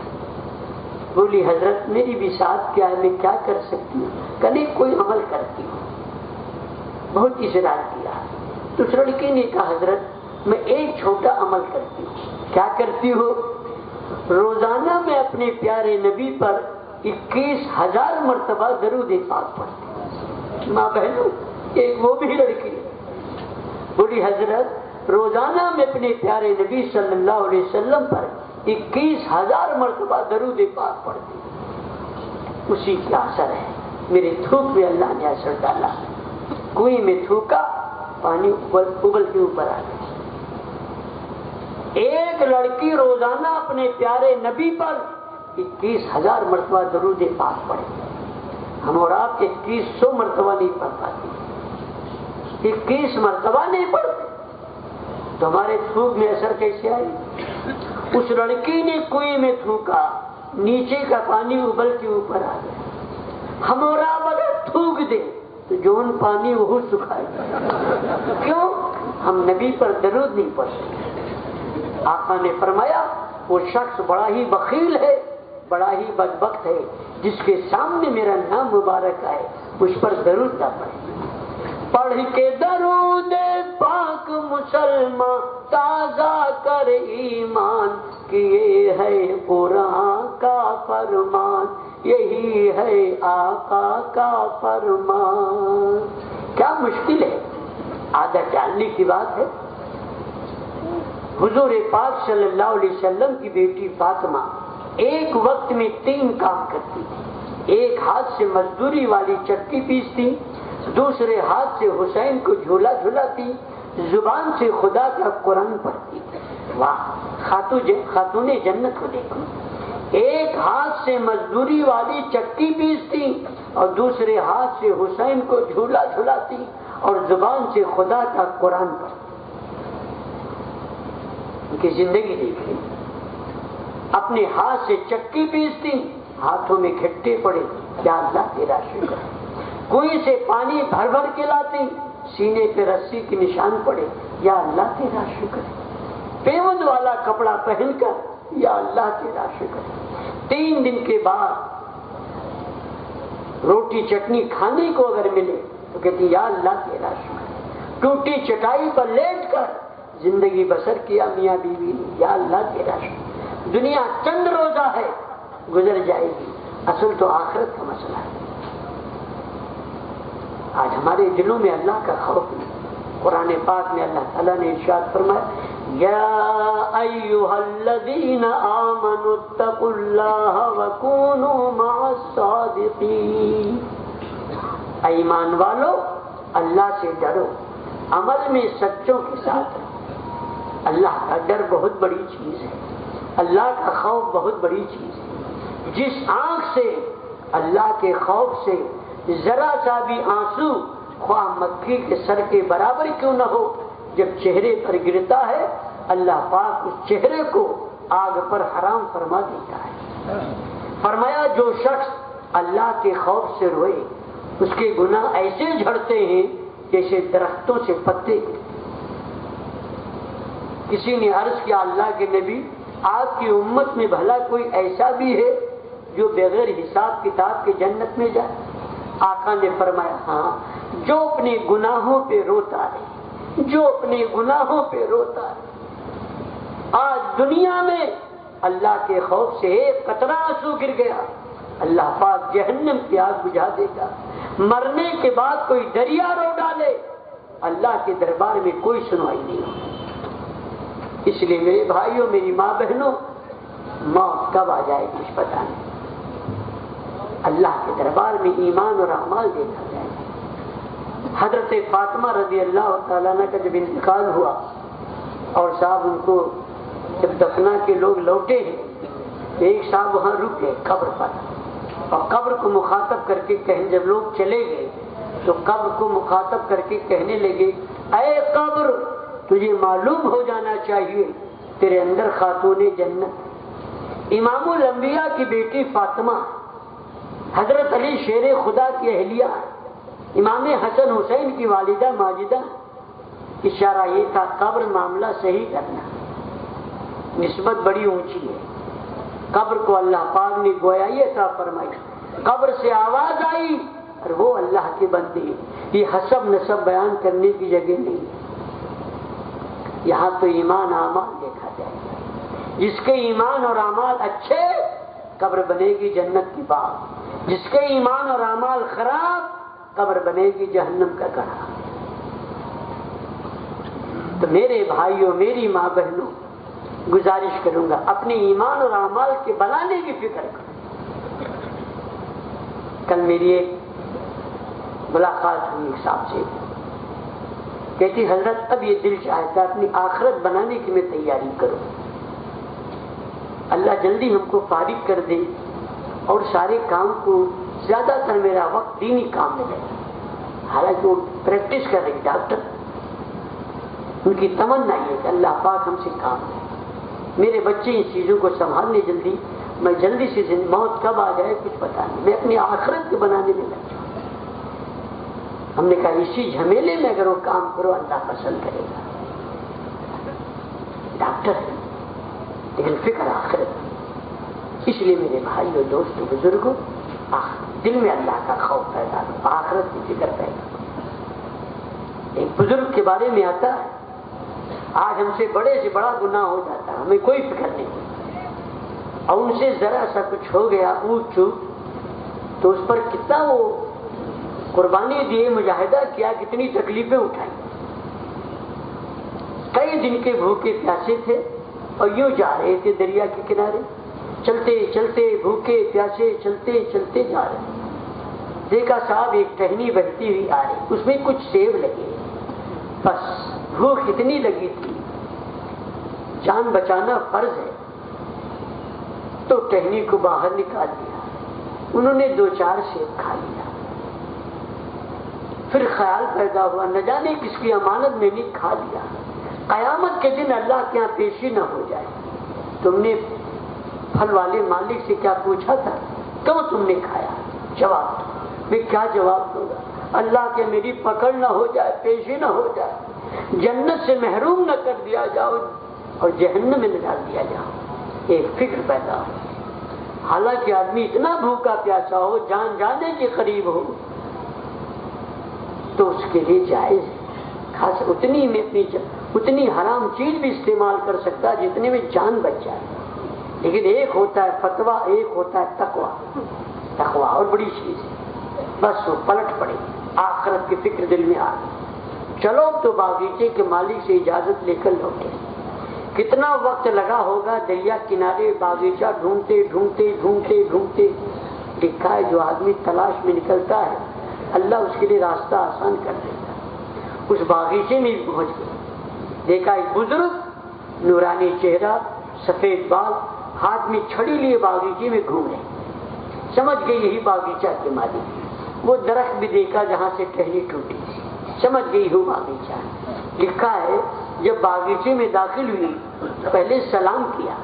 بولی حضرت میری بھی ساتھ کیا ہے، میں کیا کر سکتی ہوں؟ کہ نہیں کوئی عمل کرتی ہوں۔ بہت اصرار کیا تو اس لڑکی نے کہا حضرت میں ایک چھوٹا عمل کرتی ہوں۔ کیا کرتی ہو؟ روزانہ میں اپنے پیارے نبی پر 21,000 مرتبہ درود پاک پڑھتی ہوں۔ ماں بہنوں ایک وہ بھی لڑکی ہے، بولی حضرت روزانہ میں اپنے پیارے نبی صلی اللہ علیہ وسلم پر 21,000 مرتبہ درود پاک پڑھتی ہوں۔ اسی کا اثر ہے، میرے تھوک میں اللہ نے اثر ڈالا، کنویں میں تھوکا، پانی ابل کے اوپر آ گیا۔ ایک لڑکی روزانہ اپنے پیارے نبی پر 21,000 مرتبہ درود پاک پڑھے، ہم اور آپ 2100 مرتبہ نہیں پڑھ پاتے، 21 مرتبہ نہیں پڑھتے تو ہمارے تھوک میں اثر کیسے آئے؟ اس لڑکی نے کنویں میں تھوکا، نیچے کا پانی ابل کے اوپر آ گیا۔ ہم اور آپ اگر تھوک دیں تو جون پانی وہ سکھائے، کیوں؟ ہم نبی پر درود نہیں پڑھتے۔ آقا نے فرمایا وہ شخص بڑا ہی بخیل ہے، بڑا ہی بدبخت ہے جس کے سامنے میرا نام مبارک آئے اس پر درود نہ پڑھے۔ پڑھ کے درود پاک مسلمان تازہ کر ایمان، کہ یہ ہے قرآن کا فرمان، یہی ہے آقا کا فرمان۔ کیا مشکل ہے، عادت ڈالنے کی بات ہے۔ حضور پاک صلی اللہ علیہ وسلم کی بیٹی فاطمہ ایک وقت میں 3 کام کرتی تھی۔ ایک ہاتھ سے مزدوری والی چکی پیستی، دوسرے ہاتھ سے حسین کو جھولا جھلاتی، زبان سے خدا کا قرآن پڑھتی۔ واہ، خاتون جنت کو دیکھو، ایک ہاتھ سے مزدوری والی چکی پیستی اور دوسرے ہاتھ سے حسین کو جھولا جھلاتی اور زبان سے خدا کا قرآن پڑھتی۔ ان کی زندگی دیکھیں، اپنے ہاتھ سے چکی پیستی، ہاتھوں میں گھٹے پڑے، یا اللہ تیرا شکر ہے۔ کنویں سے پانی بھر بھر کے لاتی، سینے پہ رسی کے نشان پڑے، یا اللہ تیرا شکر ہے۔ پیوند والا کپڑا پہن کر، یا اللہ تیرا شکر ہے۔ 3 دن کے بعد روٹی چٹنی کھانے کو اگر ملے تو کہتی یا اللہ تیرا شکر، ٹوٹی چٹائی پر لیٹ کر زندگی بسر کیا میاں بیوی نے، یا اللہ تیرا شکر۔ دنیا چند روزہ ہے، گزر جائے گی، اصل تو آخرت کا مسئلہ ہے۔ آج ہمارے دلوں میں اللہ کا خوف نہیں۔ قرآن پاک میں اللہ تعالیٰ نے ارشاد فرمایا یا ایھا الذین آمنوا اتقوا اللہ وکونوا مع الصادقین، ایمان والو اللہ سے ڈرو، عمل میں سچوں کے ساتھ رہو۔ اللہ کا ڈر بہت بڑی چیز ہے، اللہ کا خوف بہت بڑی چیز ہے۔ جس آنکھ سے اللہ کے خوف سے ذرا سا بھی آنسو خواہ مکھی کے سر کے برابر کیوں نہ ہو جب چہرے پر گرتا ہے، اللہ پاک اس چہرے کو آگ پر حرام فرما دیتا ہے۔ فرمایا جو شخص اللہ کے خوف سے روئے اس کے گناہ ایسے جھڑتے ہیں جیسے درختوں سے پتے گرتے۔ کسی نے عرض کیا اللہ کے نبی آپ کی امت میں بھلا کوئی ایسا بھی ہے جو بغیر حساب کتاب کے جنت میں جائے؟ آقا نے فرمایا ہاں، جو اپنے گناہوں پہ روتا ہے، جو اپنے گناہوں پہ روتا ہے۔ آج دنیا میں اللہ کے خوف سے ایک قطرہ آنسو گر گیا، اللہ پاک جہنم کی آگ بجھا دے گا۔ مرنے کے بعد کوئی دریا رو ڈالے، اللہ کے دربار میں کوئی سنوائی نہیں ہوگی۔ اس لیے میرے بھائیوں، میری ماں بہنوں، موت کب آ جائے کچھ پتہ نہیں۔ اللہ کے دربار میں ایمان اور اعمال دیکھا جائے۔ حضرت فاطمہ رضی اللہ تعالیٰ عنہ کا جب انتقال ہوا اور صاحب ان کو جب دفنا کے لوگ لوٹے ہیں تو ایک صاحب وہاں رک گئے قبر پر، اور قبر کو مخاطب کر کے کہنے، جب لوگ چلے گئے تو قبر کو مخاطب کر کے کہنے لگے اے قبر تجھے معلوم ہو جانا چاہیے تیرے اندر خاتون جنت، امام الانبیاء کی بیٹی فاطمہ، حضرت علی شیر خدا کی اہلیہ، امام حسن حسین کی والدہ ماجدہ۔ اشارہ یہ تھا قبر معاملہ صحیح کرنا، نسبت بڑی اونچی ہے۔ قبر کو اللہ پاک نے گویائی عطا فرمائی، قبر سے آواز آئی اور وہ اللہ کے بندے، یہ حسب نسب بیان کرنے کی جگہ نہیں، یہاں تو ایمان اعمال دیکھا جائے گا۔ جس کے ایمان اور اعمال اچھے قبر بنے گی جنت کی باغ، جس کے ایمان اور اعمال خراب قبر بنے گی جہنم کا گڑھا۔ تو میرے بھائیوں، میری ماں بہنوں، گزارش کروں گا اپنے ایمان اور اعمال کے بنانے کی فکر کرو۔ کل میری ایک ملاقات ہوئی ایک صاحب سے، کہتی حضرت اب یہ دل چاہتا ہے اپنی آخرت بنانے کی میں تیاری کروں، اللہ جلدی ہم کو فارغ کر دے اور سارے کام کو زیادہ تر میرا وقت دینی کام میں لگے۔ حالانکہ وہ پریکٹس کر رہی ڈاکٹر، ان کی تمنا یہ کہ اللہ پاک ہم سے کام لے، میرے بچے ان چیزوں کو سنبھالنے جلدی، میں جلدی سے موت کب آ جائے کچھ پتا نہیں، میں اپنی آخرت کے بنانے میں لگ جاؤں۔ ہم نے کہا اسی جھمیلے میں اگر وہ کام کرو اللہ پسند کرے گا۔ ڈاکٹر ہے لیکن فکر آخرت۔ اس لیے میرے بھائیوں، دوستوں، بزرگوں، دل میں اللہ کا خوف پیدا کرو، آخرت کی فکر پیدا کرو۔ ایک بزرگ کے بارے میں آتا ہے آج ہم سے بڑے سے بڑا گناہ ہو جاتا ہے، ہمیں کوئی فکر نہیں، اور ان سے ذرا سا کچھ ہو گیا اونچ چوک تو اس پر کتنا وہ قربانی دیے، مجاہدہ کیا، کتنی تکلیفیں اٹھائیں۔ کئی دن کے بھوکے پیاسے تھے اور یوں جا رہے تھے دریا کے کنارے، چلتے چلتے بھوکے پیاسے چلتے چلتے جا رہے، دیکھا صاحب ایک ٹہنی بہتی ہوئی آ رہی، اس میں کچھ سیب لگے، بس بھوک اتنی لگی تھی، جان بچانا فرض ہے، تو ٹہنی کو باہر نکال دیا، انہوں نے 2-4 سیب کھا لیا۔ پھر خیال پیدا ہوا نہ جانے کس کی امانت میں نے کھا لیا، قیامت کے دن اللہ کے یہاں پیشی نہ ہو جائے۔ تم نے پھل والے مالک سے کیا پوچھا تھا؟ کیوں تم نے کھایا؟ جواب دو۔ میں کیا جواب دوں گا؟ اللہ کے میری پکڑ نہ ہو جائے، پیشی نہ ہو جائے، جنت سے محروم نہ کر دیا جاؤ اور جہنم میں نہ ڈال دیا جاؤ۔ ایک فکر پیدا ہو، حالانکہ آدمی اتنا بھوکا پیاسا ہو، جان جانے کے قریب ہو، تو اس کے لیے جائز ہے، خاص اتنی میں اتنی حرام چیز بھی استعمال کر سکتا جتنے میں جان بچ جائے. لیکن ایک ہوتا ہے فتویٰ، ایک ہوتا ہے تقویٰ. تقویٰ اور بڑی چیز ہے. بس وہ پلٹ پڑے، آخرت کی فکر دل میں آ گئی. چلو تو باغیچے کے مالک سے اجازت لے کر لوٹے. کتنا وقت لگا ہوگا دریا کنارے باغیچہ ڈھونڈتے ڈھونڈتے ڈھونڈتے ڈھونڈتے. لکھا ہے جو آدمی تلاش میں نکلتا ہے اللہ اس کے لیے راستہ آسان کر دیتا. اس باغیچے میں بھی پہنچ گئے. دیکھا ایک بزرگ نورانی چہرہ، سفید بال، ہاتھ میں چھڑی لیے باغیچے میں گھوم رہے. سمجھ گئی یہی باغیچہ کے مالک. وہ درخت بھی دیکھا جہاں سے ٹہنی ٹوٹی تھی، سمجھ گئی ہو باغیچہ. لکھا ہے جب باغیچے میں داخل ہوئی پہلے سلام کیا،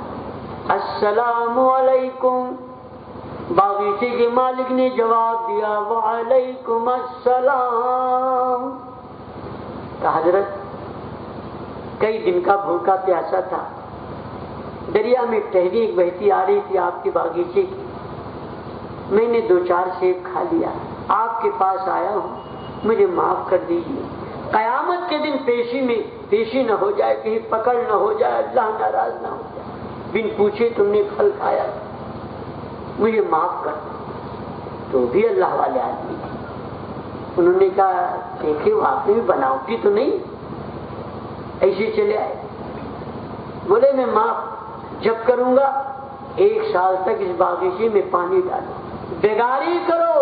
السلام علیکم. باغیچے کے مالک نے جواب دیا وعلیکم السلام. کہ حضرت کئی دن کا بھوکا پیاسا تھا، دریا میں ٹہنی ایک بہتی آ رہی تھی آپ کے باغیچے کی، میں نے 2-4 سیب کھا لیا، آپ کے پاس آیا ہوں، مجھے معاف کر دیجیے. قیامت کے دن پیشی نہ ہو جائے، کہیں پکڑ نہ ہو جائے، اللہ ناراض نہ ہو جائے، بن پوچھے تم نے پھل کھایا، مجھے معاف کر دو. تو بھی اللہ والے آدمی تھے. انہوں نے کہا دیکھے واقعی بناوٹی تو نہیں، ایسے چلے آئے. بولے میں معاف جب کروں گا 1 سال تک اس باغیچے میں پانی ڈالو، بیگاری کرو،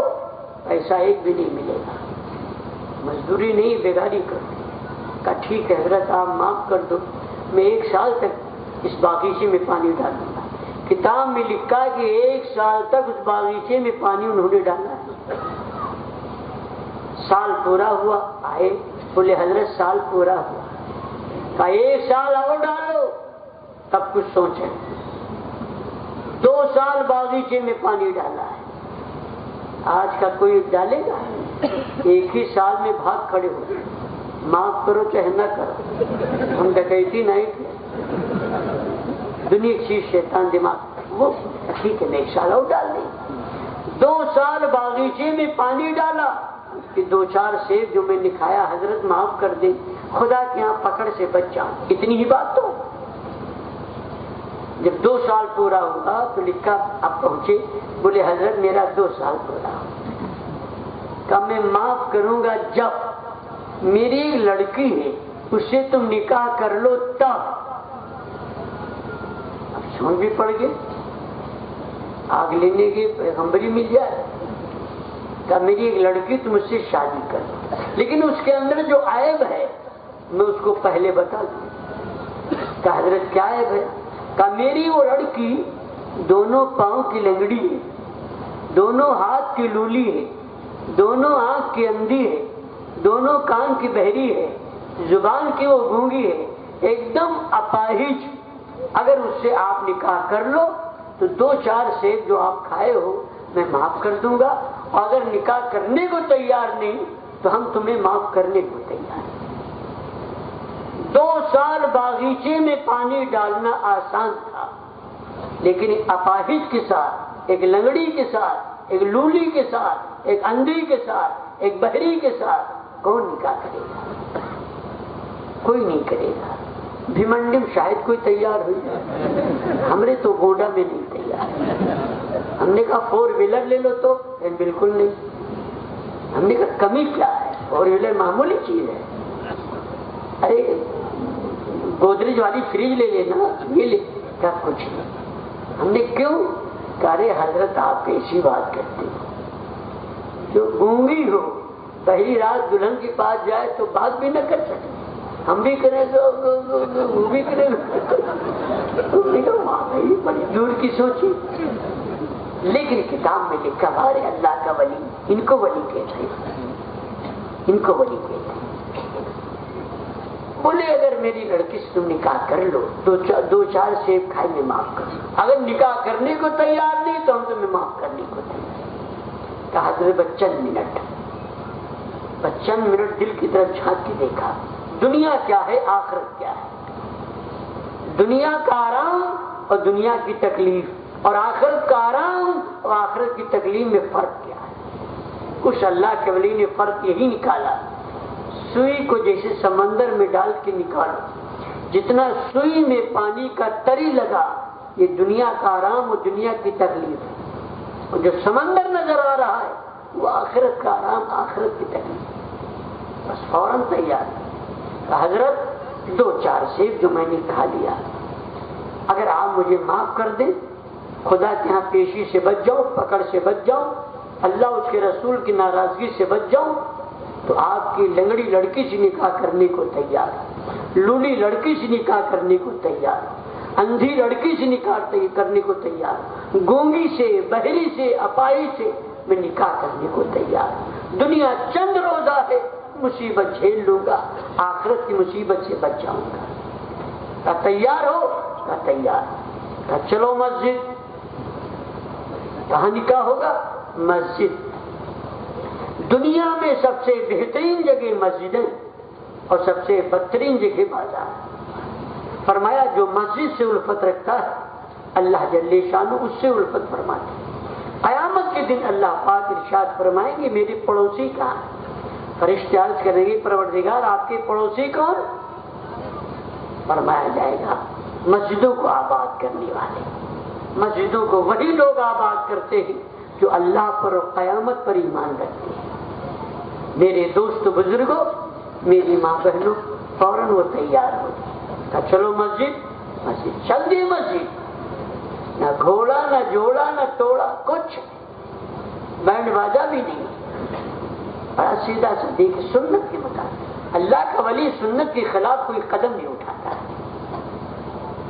پیسہ ایک بھی نہیں ملے گا، مزدوری نہیں بیگاری کرو. کہا ٹھیک ہے حضرت آپ معاف کر دو، میں 1 سال تک اس باغیچے میں پانی ڈالوں گا. کتاب میں لکھا کہ 1 سال تک اس باغیچے میں پانی انہوں نے ڈالا. سال پورا ہوا، آئے بولے حضرت سال پورا ہوا. کہا 1 سال اور ڈالو تب کچھ سوچیں. 2 سال باغیچے میں پانی ڈالا ہے. آج کا کوئی ڈالے گا؟ 1 ہی سال میں بھاگ کھڑے ہو. معاف کرو چاہے نہ کرو، ہم ڈکیتی نہیں تھے. دنیا کی شیطان دماغ وہ ٹھیک ہے 1 سال اور ڈال دیں. 2 سال باغیچے میں پانی ڈالا کہ 2-4 سیب جو میں نے کھایا حضرت معاف کر دیں، خدا کے یہاں پکڑ سے بچ جاؤں. اتنی ہی بات تو. جب 2 سال پورا ہوگا تو لکھا اب پہنچے، بولے حضرت میرا 2 سال پورا ہو. کہ میں معاف کروں گا جب میری ایک لڑکی ہے اس سے تم نکاح کر لو تب. اب سمجھ بھی پڑ گئے، آگ لینے کی پیغمبری مل جائے. کہ میری ایک لڑکی تم اس سے شادی کر دو، لیکن اس کے اندر جو عیب ہے میں اس کو پہلے بتا دوں. کہ حضرت کیا عیب ہے؟ کہ میری وہ لڑکی دونوں پاؤں کی لنگڑی ہے، دونوں ہاتھ کی لولی ہے، دونوں آنکھ کی اندھی ہے، دونوں کان کی بہری ہے، زبان کی وہ گونگی ہے، ایک دم اپاہج. اگر اس سے آپ نکاح کر لو تو 2-4 سیب جو آپ کھائے ہو میں معاف کر دوں گا، اور اگر نکاح کرنے کو تیار نہیں تو ہم تمہیں معاف کرنے کو تیار ہیں. 2 سال باغیچے میں پانی ڈالنا آسان تھا، لیکن ایک اپاہج کے ساتھ، ایک لنگڑی کے ساتھ، ایک لولی کے ساتھ، ایک اندھی کے ساتھ، ایک بہری کے ساتھ کون نکاح کرے گا؟ کوئی نہیں کرے گا. بھیمنڈی میں شاید کوئی تیار ہوئی جائے، ہمارے تو گوڈا میں نہیں تیار. ہم نے کہا 4 ویلر لے لو تو بالکل نہیں. ہم نے کہا کمی کیا ہے، 4 ویلر معمولی چیز ہے. ارے گودریج والی فریج لے لینا، یہ لے. کیا کچھ نہیں. ہم نے کیوں؟ کہ ارے حضرت آپ ایسی بات کرتے ہو، جو گونگی ہو پہلی رات دلہن کے پاس جائے تو بات بھی نہ کر سکے. ہم بھی کریں تو وہ بھی کریں. بڑی دور کی سوچی. لیکن کتاب میں لکھا ہمارے اللہ کا ولی، ان کو ولی کہتے ہیں، ان کو ولی کہتے ہیں. بولے اگر میری لڑکی سے تم نکاح کر لو 2-4 سیب کھائے میں معاف کر. اگر نکاح کرنے کو تیار نہیں تو ہم تمہیں معاف کرنے کو تیار. کہا حضرت چند منٹ دل کی طرف جھانک کے دیکھا، دنیا کیا ہے، آخرت کیا ہے. دنیا کا آرام اور دنیا کی تکلیف اور آخرت کا آرام اور آخرت کی تکلیف میں فرق کیا ہے؟ کچھ اللہ کے ولی نے فرق یہی نکالا، سوئی کو جیسے سمندر میں ڈال کے نکالو، جتنا سوئی میں پانی کا تری لگا یہ دنیا کا آرام اور دنیا کی تکلیف ہے، اور جو سمندر نظر آ رہا ہے وہ آخرت کا آرام، آخرت کی تکلیف۔ بس فوراً تیار حضرت 2-4 سیب جو میں نے کہا لیا، اگر آپ مجھے معاف کر دیں، خدا کے ہاں پیشی سے بچ جاؤ، پکڑ سے بچ جاؤ، اللہ اس کے رسول کی ناراضگی سے بچ جاؤ، تو آپ کی لنگڑی لڑکی سے نکاح کرنے کو تیار، لولی لڑکی سے نکاح کرنے کو تیار، اندھی لڑکی سے نکاح کرنے کو تیار، گونگی سے، بہری سے، اپائی سے میں نکاح کرنے کو تیار۔ دنیا چند روزہ ہے، مصیبت جھیل لوں گا، آخرت کی مصیبت سے بچ جاؤں گا۔ کہا تیار ہو؟ کہا تیار۔ کہا چلو مسجد۔ کہاں نکاح ہوگا؟ مسجد۔ دنیا میں سب سے بہترین جگہ مسجد ہے اور سب سے بدترین جگہ بازار۔ فرمایا جو مسجد سے الفت رکھتا ہے اللہ جل شانہ اس سے الفت فرماتے ہیں۔ قیامت کے دن اللہ پاک ارشاد فرمائیں گے میرے پڑوسی کہاں ہیں؟ فرشتے عرض کریں گے پروردگار آپ کے پڑوسی کون؟ فرمایا جائے گا مسجدوں کو آباد کرنے والے۔ مسجدوں کو وہی لوگ آباد کرتے ہیں جو اللہ پر اور قیامت پر ایمان رکھتے ہیں۔ میرے دوست بزرگوں، میری ماں بہنوں، فوراً وہ تیار ہو کہا چلو مسجد۔ مسجد چل دی مسجد، نہ گھوڑا نہ جوڑا نہ توڑا، کچھ بینڈ باجا بھی نہیں، بڑا سیدھا سا دیکھ سنت کے مطابق۔ اللہ کا ولی سنت کے خلاف کوئی قدم نہیں اٹھاتا ہے،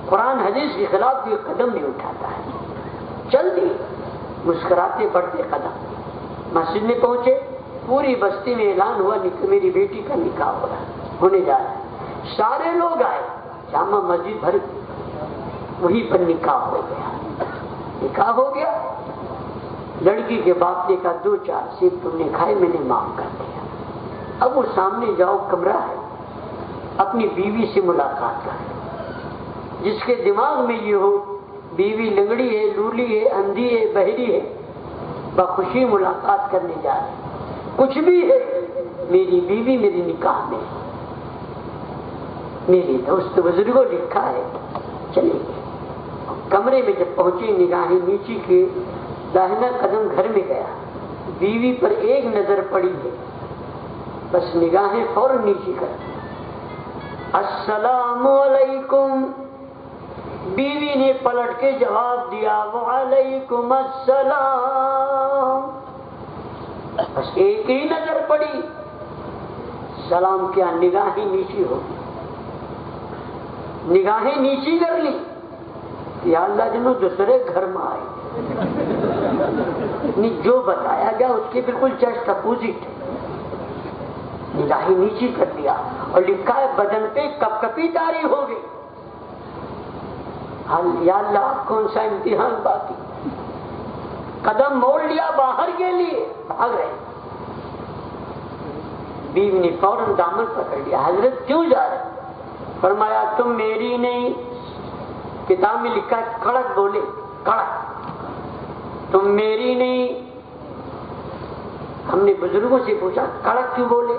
قرآن حدیث کے خلاف کوئی قدم نہیں اٹھاتا ہے۔ چل دی مسکراتے بڑھتے قدم، مسجد میں پہنچے، پوری بستی میں اعلان ہوا میری بیٹی کا نکاح ہو رہا ہونے جا رہا ہے۔ سارے لوگ آئے، جامع مسجد بھر گئی، وہیں پر نکاح ہو گیا۔ نکاح ہو گیا، لڑکی کے باپ نے کہا 2-4 سیب تم نے کھائے میں نے معاف کر دیا، اب وہ سامنے جاؤ کمرہ ہے، اپنی بیوی سے ملاقات کر، جس کے دماغ میں یہ ہو بیوی لنگڑی ہے، لولی ہے، اندھی ہے، بہری ہے، بخوشی ملاقات کرنے جا رہے، کچھ بھی ہے میری بیوی میری نکاح میں۔ میرے دوست بزرگوں لکھا ہے، چلے گئے کمرے میں، جب پہنچے نگاہیں نیچی کے، داہنا قدم گھر میں گیا، بیوی پر ایک نظر پڑی ہے، بس نگاہیں فوراً نیچی کر السلام علیکم۔ بیوی نے پلٹ کے جواب دیا وعلیکم السلام، بس ایک ہی نظر پڑی، سلام کیا، نگاہیں نیچی ہو، نگاہیں نیچی کر لی، یا اللہ جنوں دوسرے گھر میں آئے، جو بتایا گیا اس کے بالکل جسٹ اپوزٹ ہے، نگاہیں نیچی کر دیا، اور لکھا ہے بدن پہ کپ کپی تاری ہو گئی۔ یا اللہ کون سا امتحان باقی، قدم موڑ لیا باہر کے لیے، بھاگ رہے۔ بیوی نے فوراً دامن پکڑ لیا، حضرت کیوں جا رہے؟ فرمایا تم میری نہیں، کتاب میں لکھا ہے کڑک بولے، کڑک، تم میری نہیں۔ ہم نے بزرگوں سے پوچھا کڑک کیوں بولے؟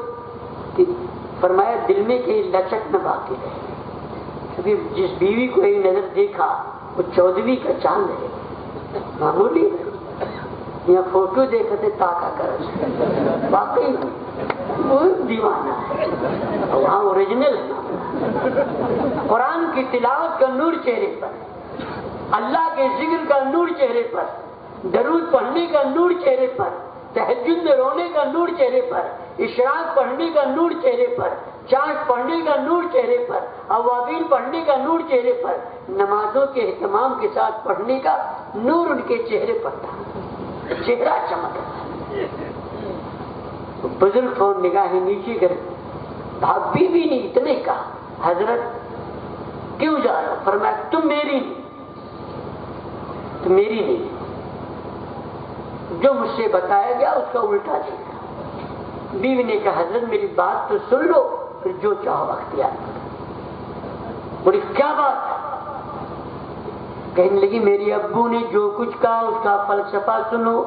فرمایا دل میں کہ لچک نہ باقی رہے، کیونکہ جس بیوی کو ایک نظر دیکھا وہ 14ویں کا چاند ہے، معمولی یا فوٹو دیکھتے تاکہ کر، واقعی وہ دیوانہ ہے، وہاں اوریجنل ہے۔ قرآن کی تلاوت کا نور چہرے پر، اللہ کے ذکر کا نور چہرے پر، درود پڑھنے کا نور چہرے پر، تہجد میں رونے کا نور چہرے پر، اشراق پڑھنے کا نور چہرے پر، چاند پڑھنے کا نور چہرے پر، اوابین پڑھنے کا نور چہرے پر، نمازوں کے اہتمام کے ساتھ پڑھنے کا نور ان کے چہرے پر تھا، چہرہ چمک رہا۔ بزرگ فون نگاہیں نیچے کر، بھابھی بھی نہیں، اتنے کہا حضرت کیوں جا رہا؟ فرمایا تم میری نہیں، تم میری نہیں، جو مجھ سے بتایا گیا اس کا الٹا دیکھا۔ بیوی نے کہا حضرت میری بات تو سن لو، پھر جو چاہو اختیار کرو۔ بولی کیا بات ہے؟ کہنے لگی میرے ابو نے جو کچھ کہا اس کا فلسفہ سنو.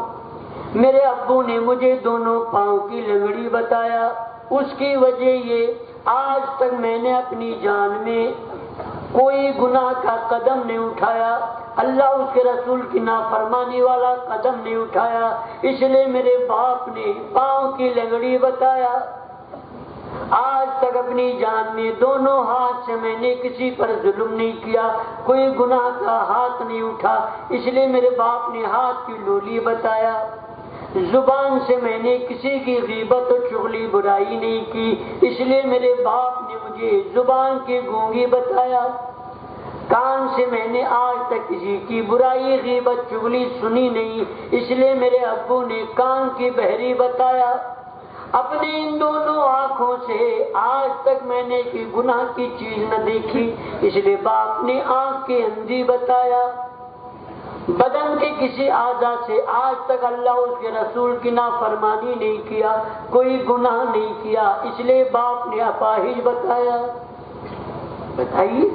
میرے ابو نے مجھے دونوں پاؤں کی لنگڑی بتایا. اس کی وجہ یہ آج تک میں نے اپنی جان میں کوئی گناہ کا قدم نہیں اٹھایا, اللہ اس کے رسول کی نافرمانی والا قدم نہیں اٹھایا, اس لیے میرے باپ نے پاؤں کی لنگڑی بتایا. آج تک اپنی جان میں دونوں ہاتھ سے میں نے کسی پر ظلم نہیں کیا, کوئی گناہ کا ہاتھ نہیں اٹھا, اس لیے میرے باپ نے ہاتھ کی لولی بتایا. زبان سے میں نے کسی کی غیبت و چغلی برائی نہیں کی, اس لیے میرے باپ نے مجھے زبان کی گونگی بتایا. کان سے میں نے آج تک کسی کی برائی غیبت چغلی سنی نہیں, اس لیے میرے ابو نے کان کی بہری بتایا. اپنے ان دونوں آنکھوں سے آج تک میں نے کوئی گناہ کی چیز نہ دیکھی, اس لیے باپ نے آنکھ کی اندھی بتایا. بدن کے کسی اعضاء سے آج تک اللہ اس کے رسول کی نافرمانی نہیں کیا, کوئی گناہ نہیں کیا, اس لیے باپ نے اپاہج بتایا. بتائیے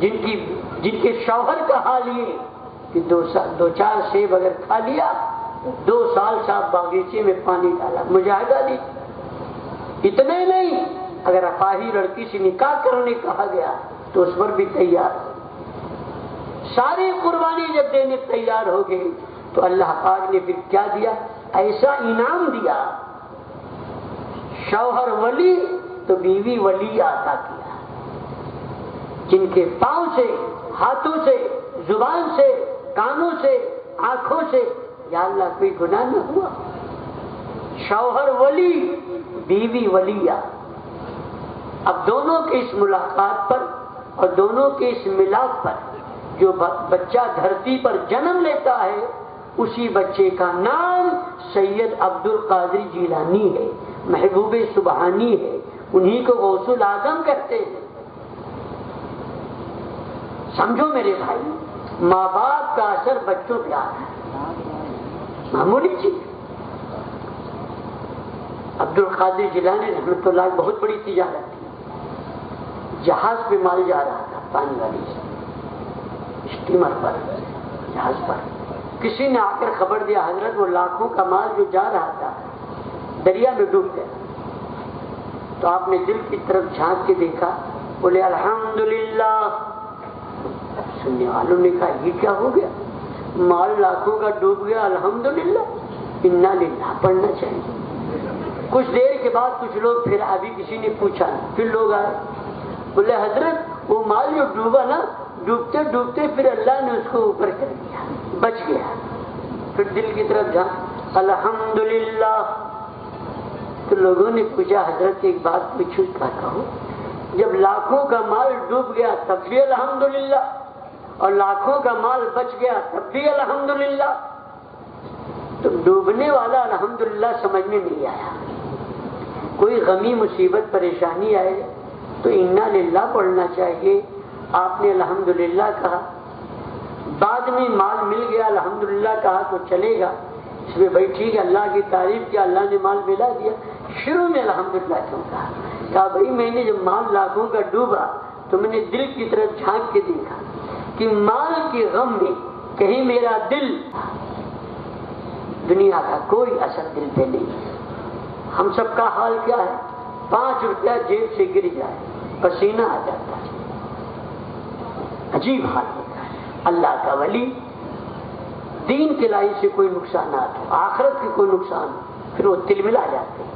جن کے شوہر کا حال یہ کہ دو چار سیب اگر کھا لیا 2 سال صاحب باغیچے میں پانی ڈالا, مجاہدہ نہیں. اتنے نہیں, اگر اپاہی لڑکی سے نکاح کرنے کہا گیا تو اس پر بھی تیار. ساری قربانی جب دینے تیار ہو گئی تو اللہ پاک نے پھر کیا دیا, ایسا انعام دیا, شوہر ولی تو بیوی ولی عطا کیا, جن کے پاؤں سے, ہاتھوں سے, زبان سے, کانوں سے, آنکھوں سے یا اللہ کوئی گناہ نہ ہوا. شوہر ولی, بیوی ولیہ. اب دونوں کی اس ملاقات پر اور دونوں کے اس ملاپ پر جو بچہ دھرتی پر جنم لیتا ہے, اسی بچے کا نام سید عبد القادر جیلانی ہے, محبوب سبحانی ہے, انہی کو غوث الاعظم کہتے ہیں. سمجھو میرے بھائی, ماں باپ کا اثر بچوں پہ آتا ہے, معمولی چیز. عبد القادر جیلانی رحمۃ اللہ بہت بڑی تجارت تھی. جہاز پہ مال جا رہا تھا, پانی والی سے اسٹیمر پر, جہاز پر. کسی نے آ کر خبر دیا حضرت وہ لاکھوں کا مال جو جا رہا تھا دریا میں ڈوب گیا. تو آپ نے دل کی طرف جھانک کے دیکھا, بولے الحمدللہ. سننے والوں نے کہا یہ کیا ہو گیا, مال لاکھوں کا ڈوب گیا, الحمدللہ, انا للہ پڑھنا چاہیے. کچھ دیر کے بعد کچھ لوگ پھر ابھی کسی نے پوچھا, پھر لوگ آئے, بولے حضرت وہ مال جو ڈوبا نا, ڈوبتے ڈوبتے پھر اللہ نے اس کو اوپر کر دیا, بچ گیا. پھر دل کی طرف جھانک, الحمدللہ. تو لوگوں نے پوچھا حضرت ایک بات پوچھو, کیا کہو, جب لاکھوں کا مال ڈوب گیا تب بھی الحمدللہ, اور لاکھوں کا مال بچ گیا تب بھی الحمدللہ. تو ڈوبنے والا الحمدللہ سمجھ میں نہیں آیا. کوئی غمی مصیبت پریشانی آئے تو انا للہ پڑھنا چاہیے. آپ نے الحمدللہ کہا, بعد میں مال مل گیا الحمدللہ کہا تو چلے گا, اس میں بھائی ٹھیک ہے اللہ کی تعریف کیا, اللہ نے مال ملا دیا. شروع میں الحمدللہ کیوں کہا بھائی میں نے جب مال لاکھوں کا ڈوبا تو میں نے دل کی طرف جھانک کے دیکھا کہ مال کے غم میں کہیں میرا دل, دنیا کا کوئی اثر دل پہ نہیں. ہم سب کا حال کیا ہے, 5 روپیہ جیب سے گر جائے پسینہ آ جاتا ہے, عجیب حال ہوتا ہے. اللہ کا ولی دین کے لائی سے کوئی نقصانات ہو, آخرت کے کوئی نقصان ہو, پھر وہ تلملا جاتے ہیں.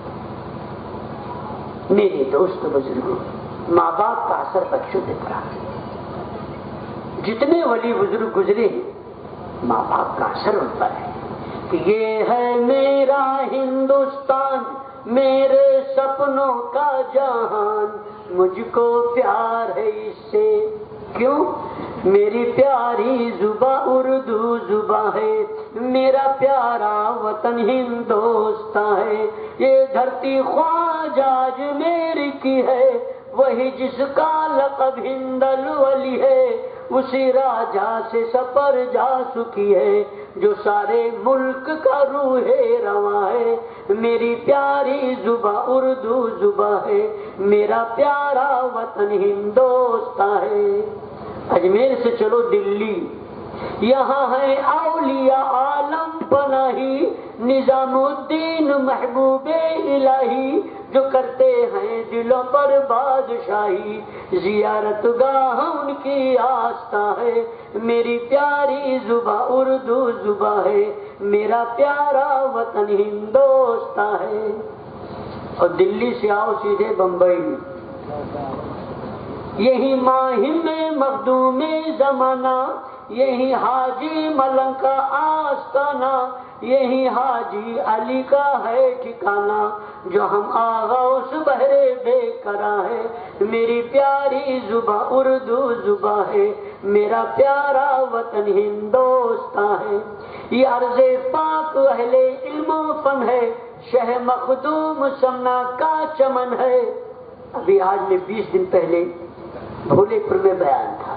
میرے دوست بزرگوں, ماں باپ کا اثر بچوں پہ پڑا. جتنے ولی بزرگ گزرے ہیں ماں باپ کا اثر ان پر ہے. کہ یہ ہے میرا ہندوستان, میرے سپنوں کا جہان, مجھ کو پیار ہے اس سے. کیوں؟ میری پیاری زباں اردو زباں ہے, میرا پیارا وطن ہندوستان ہے. یہ دھرتی خواجہ میری کی ہے, وہی جس کا لقب ہندل ولی ہے. اسی راجا سے سفر جا سکی ہے, جو سارے ملک کا روح رواں ہے. میری پیاری زباں اردو زباں ہے, میرا پیارا وطن ہندوستان ہے. اجمیر سے چلو دلی، یہاں ہے اولیاء عالم پناہی، نظام الدین محبوب الہی، جو کرتے ہیں دلوں پر بادشاہی، زیارت گاہ ان کی آستہ ہے، میری پیاری زباں اردو زباں ہے، میرا پیارا وطن ہندوستاں ہے۔ اور دلی سے آؤ سیدھے بمبئی، یہی ماہم مخدوم زمانہ، یہی حاجی ملنگ کا آستانہ، یہی حاجی علی کا ہے ٹھکانہ، جو ہم آغوش بہرے بے کرا ہے، میری پیاری زباں اردو زباں ہے، میرا پیارا وطن ہندوستاں ہے۔ یہ عرض پاک اہل علم و فن ہے، شہ مخدوم سمنا کا چمن ہے۔ ابھی آج میں 20 دن پہلے بھولے پور میں بیان تھا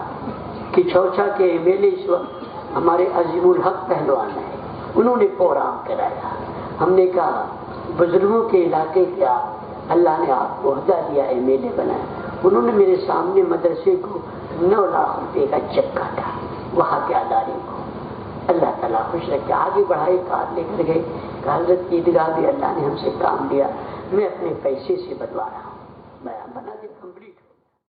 کہ چوچا کے ایم ایل اے اس وقت ہمارے عظیم الحق پہلوان ہیں، انہوں نے پروگرام کرایا۔ ہم نے کہا بزرگوں کے علاقے کیا اللہ نے آپ کو عہدہ دیا، ایم ایل اے بنایا۔ انہوں نے میرے سامنے مدرسے کو 9 لاکھ روپے کا چیک کاٹا، وہاں کے ادارے کو۔ اللہ تعالیٰ خوش رکھے، آگے بڑھائے، کار لے کر گئے۔ حضرت کی عیدگاہ بھی اللہ نے ہم سے کام لیا، میں اپنے پیسے سے بنوا رہا ہوں، میں بنا دے کمپلیٹ۔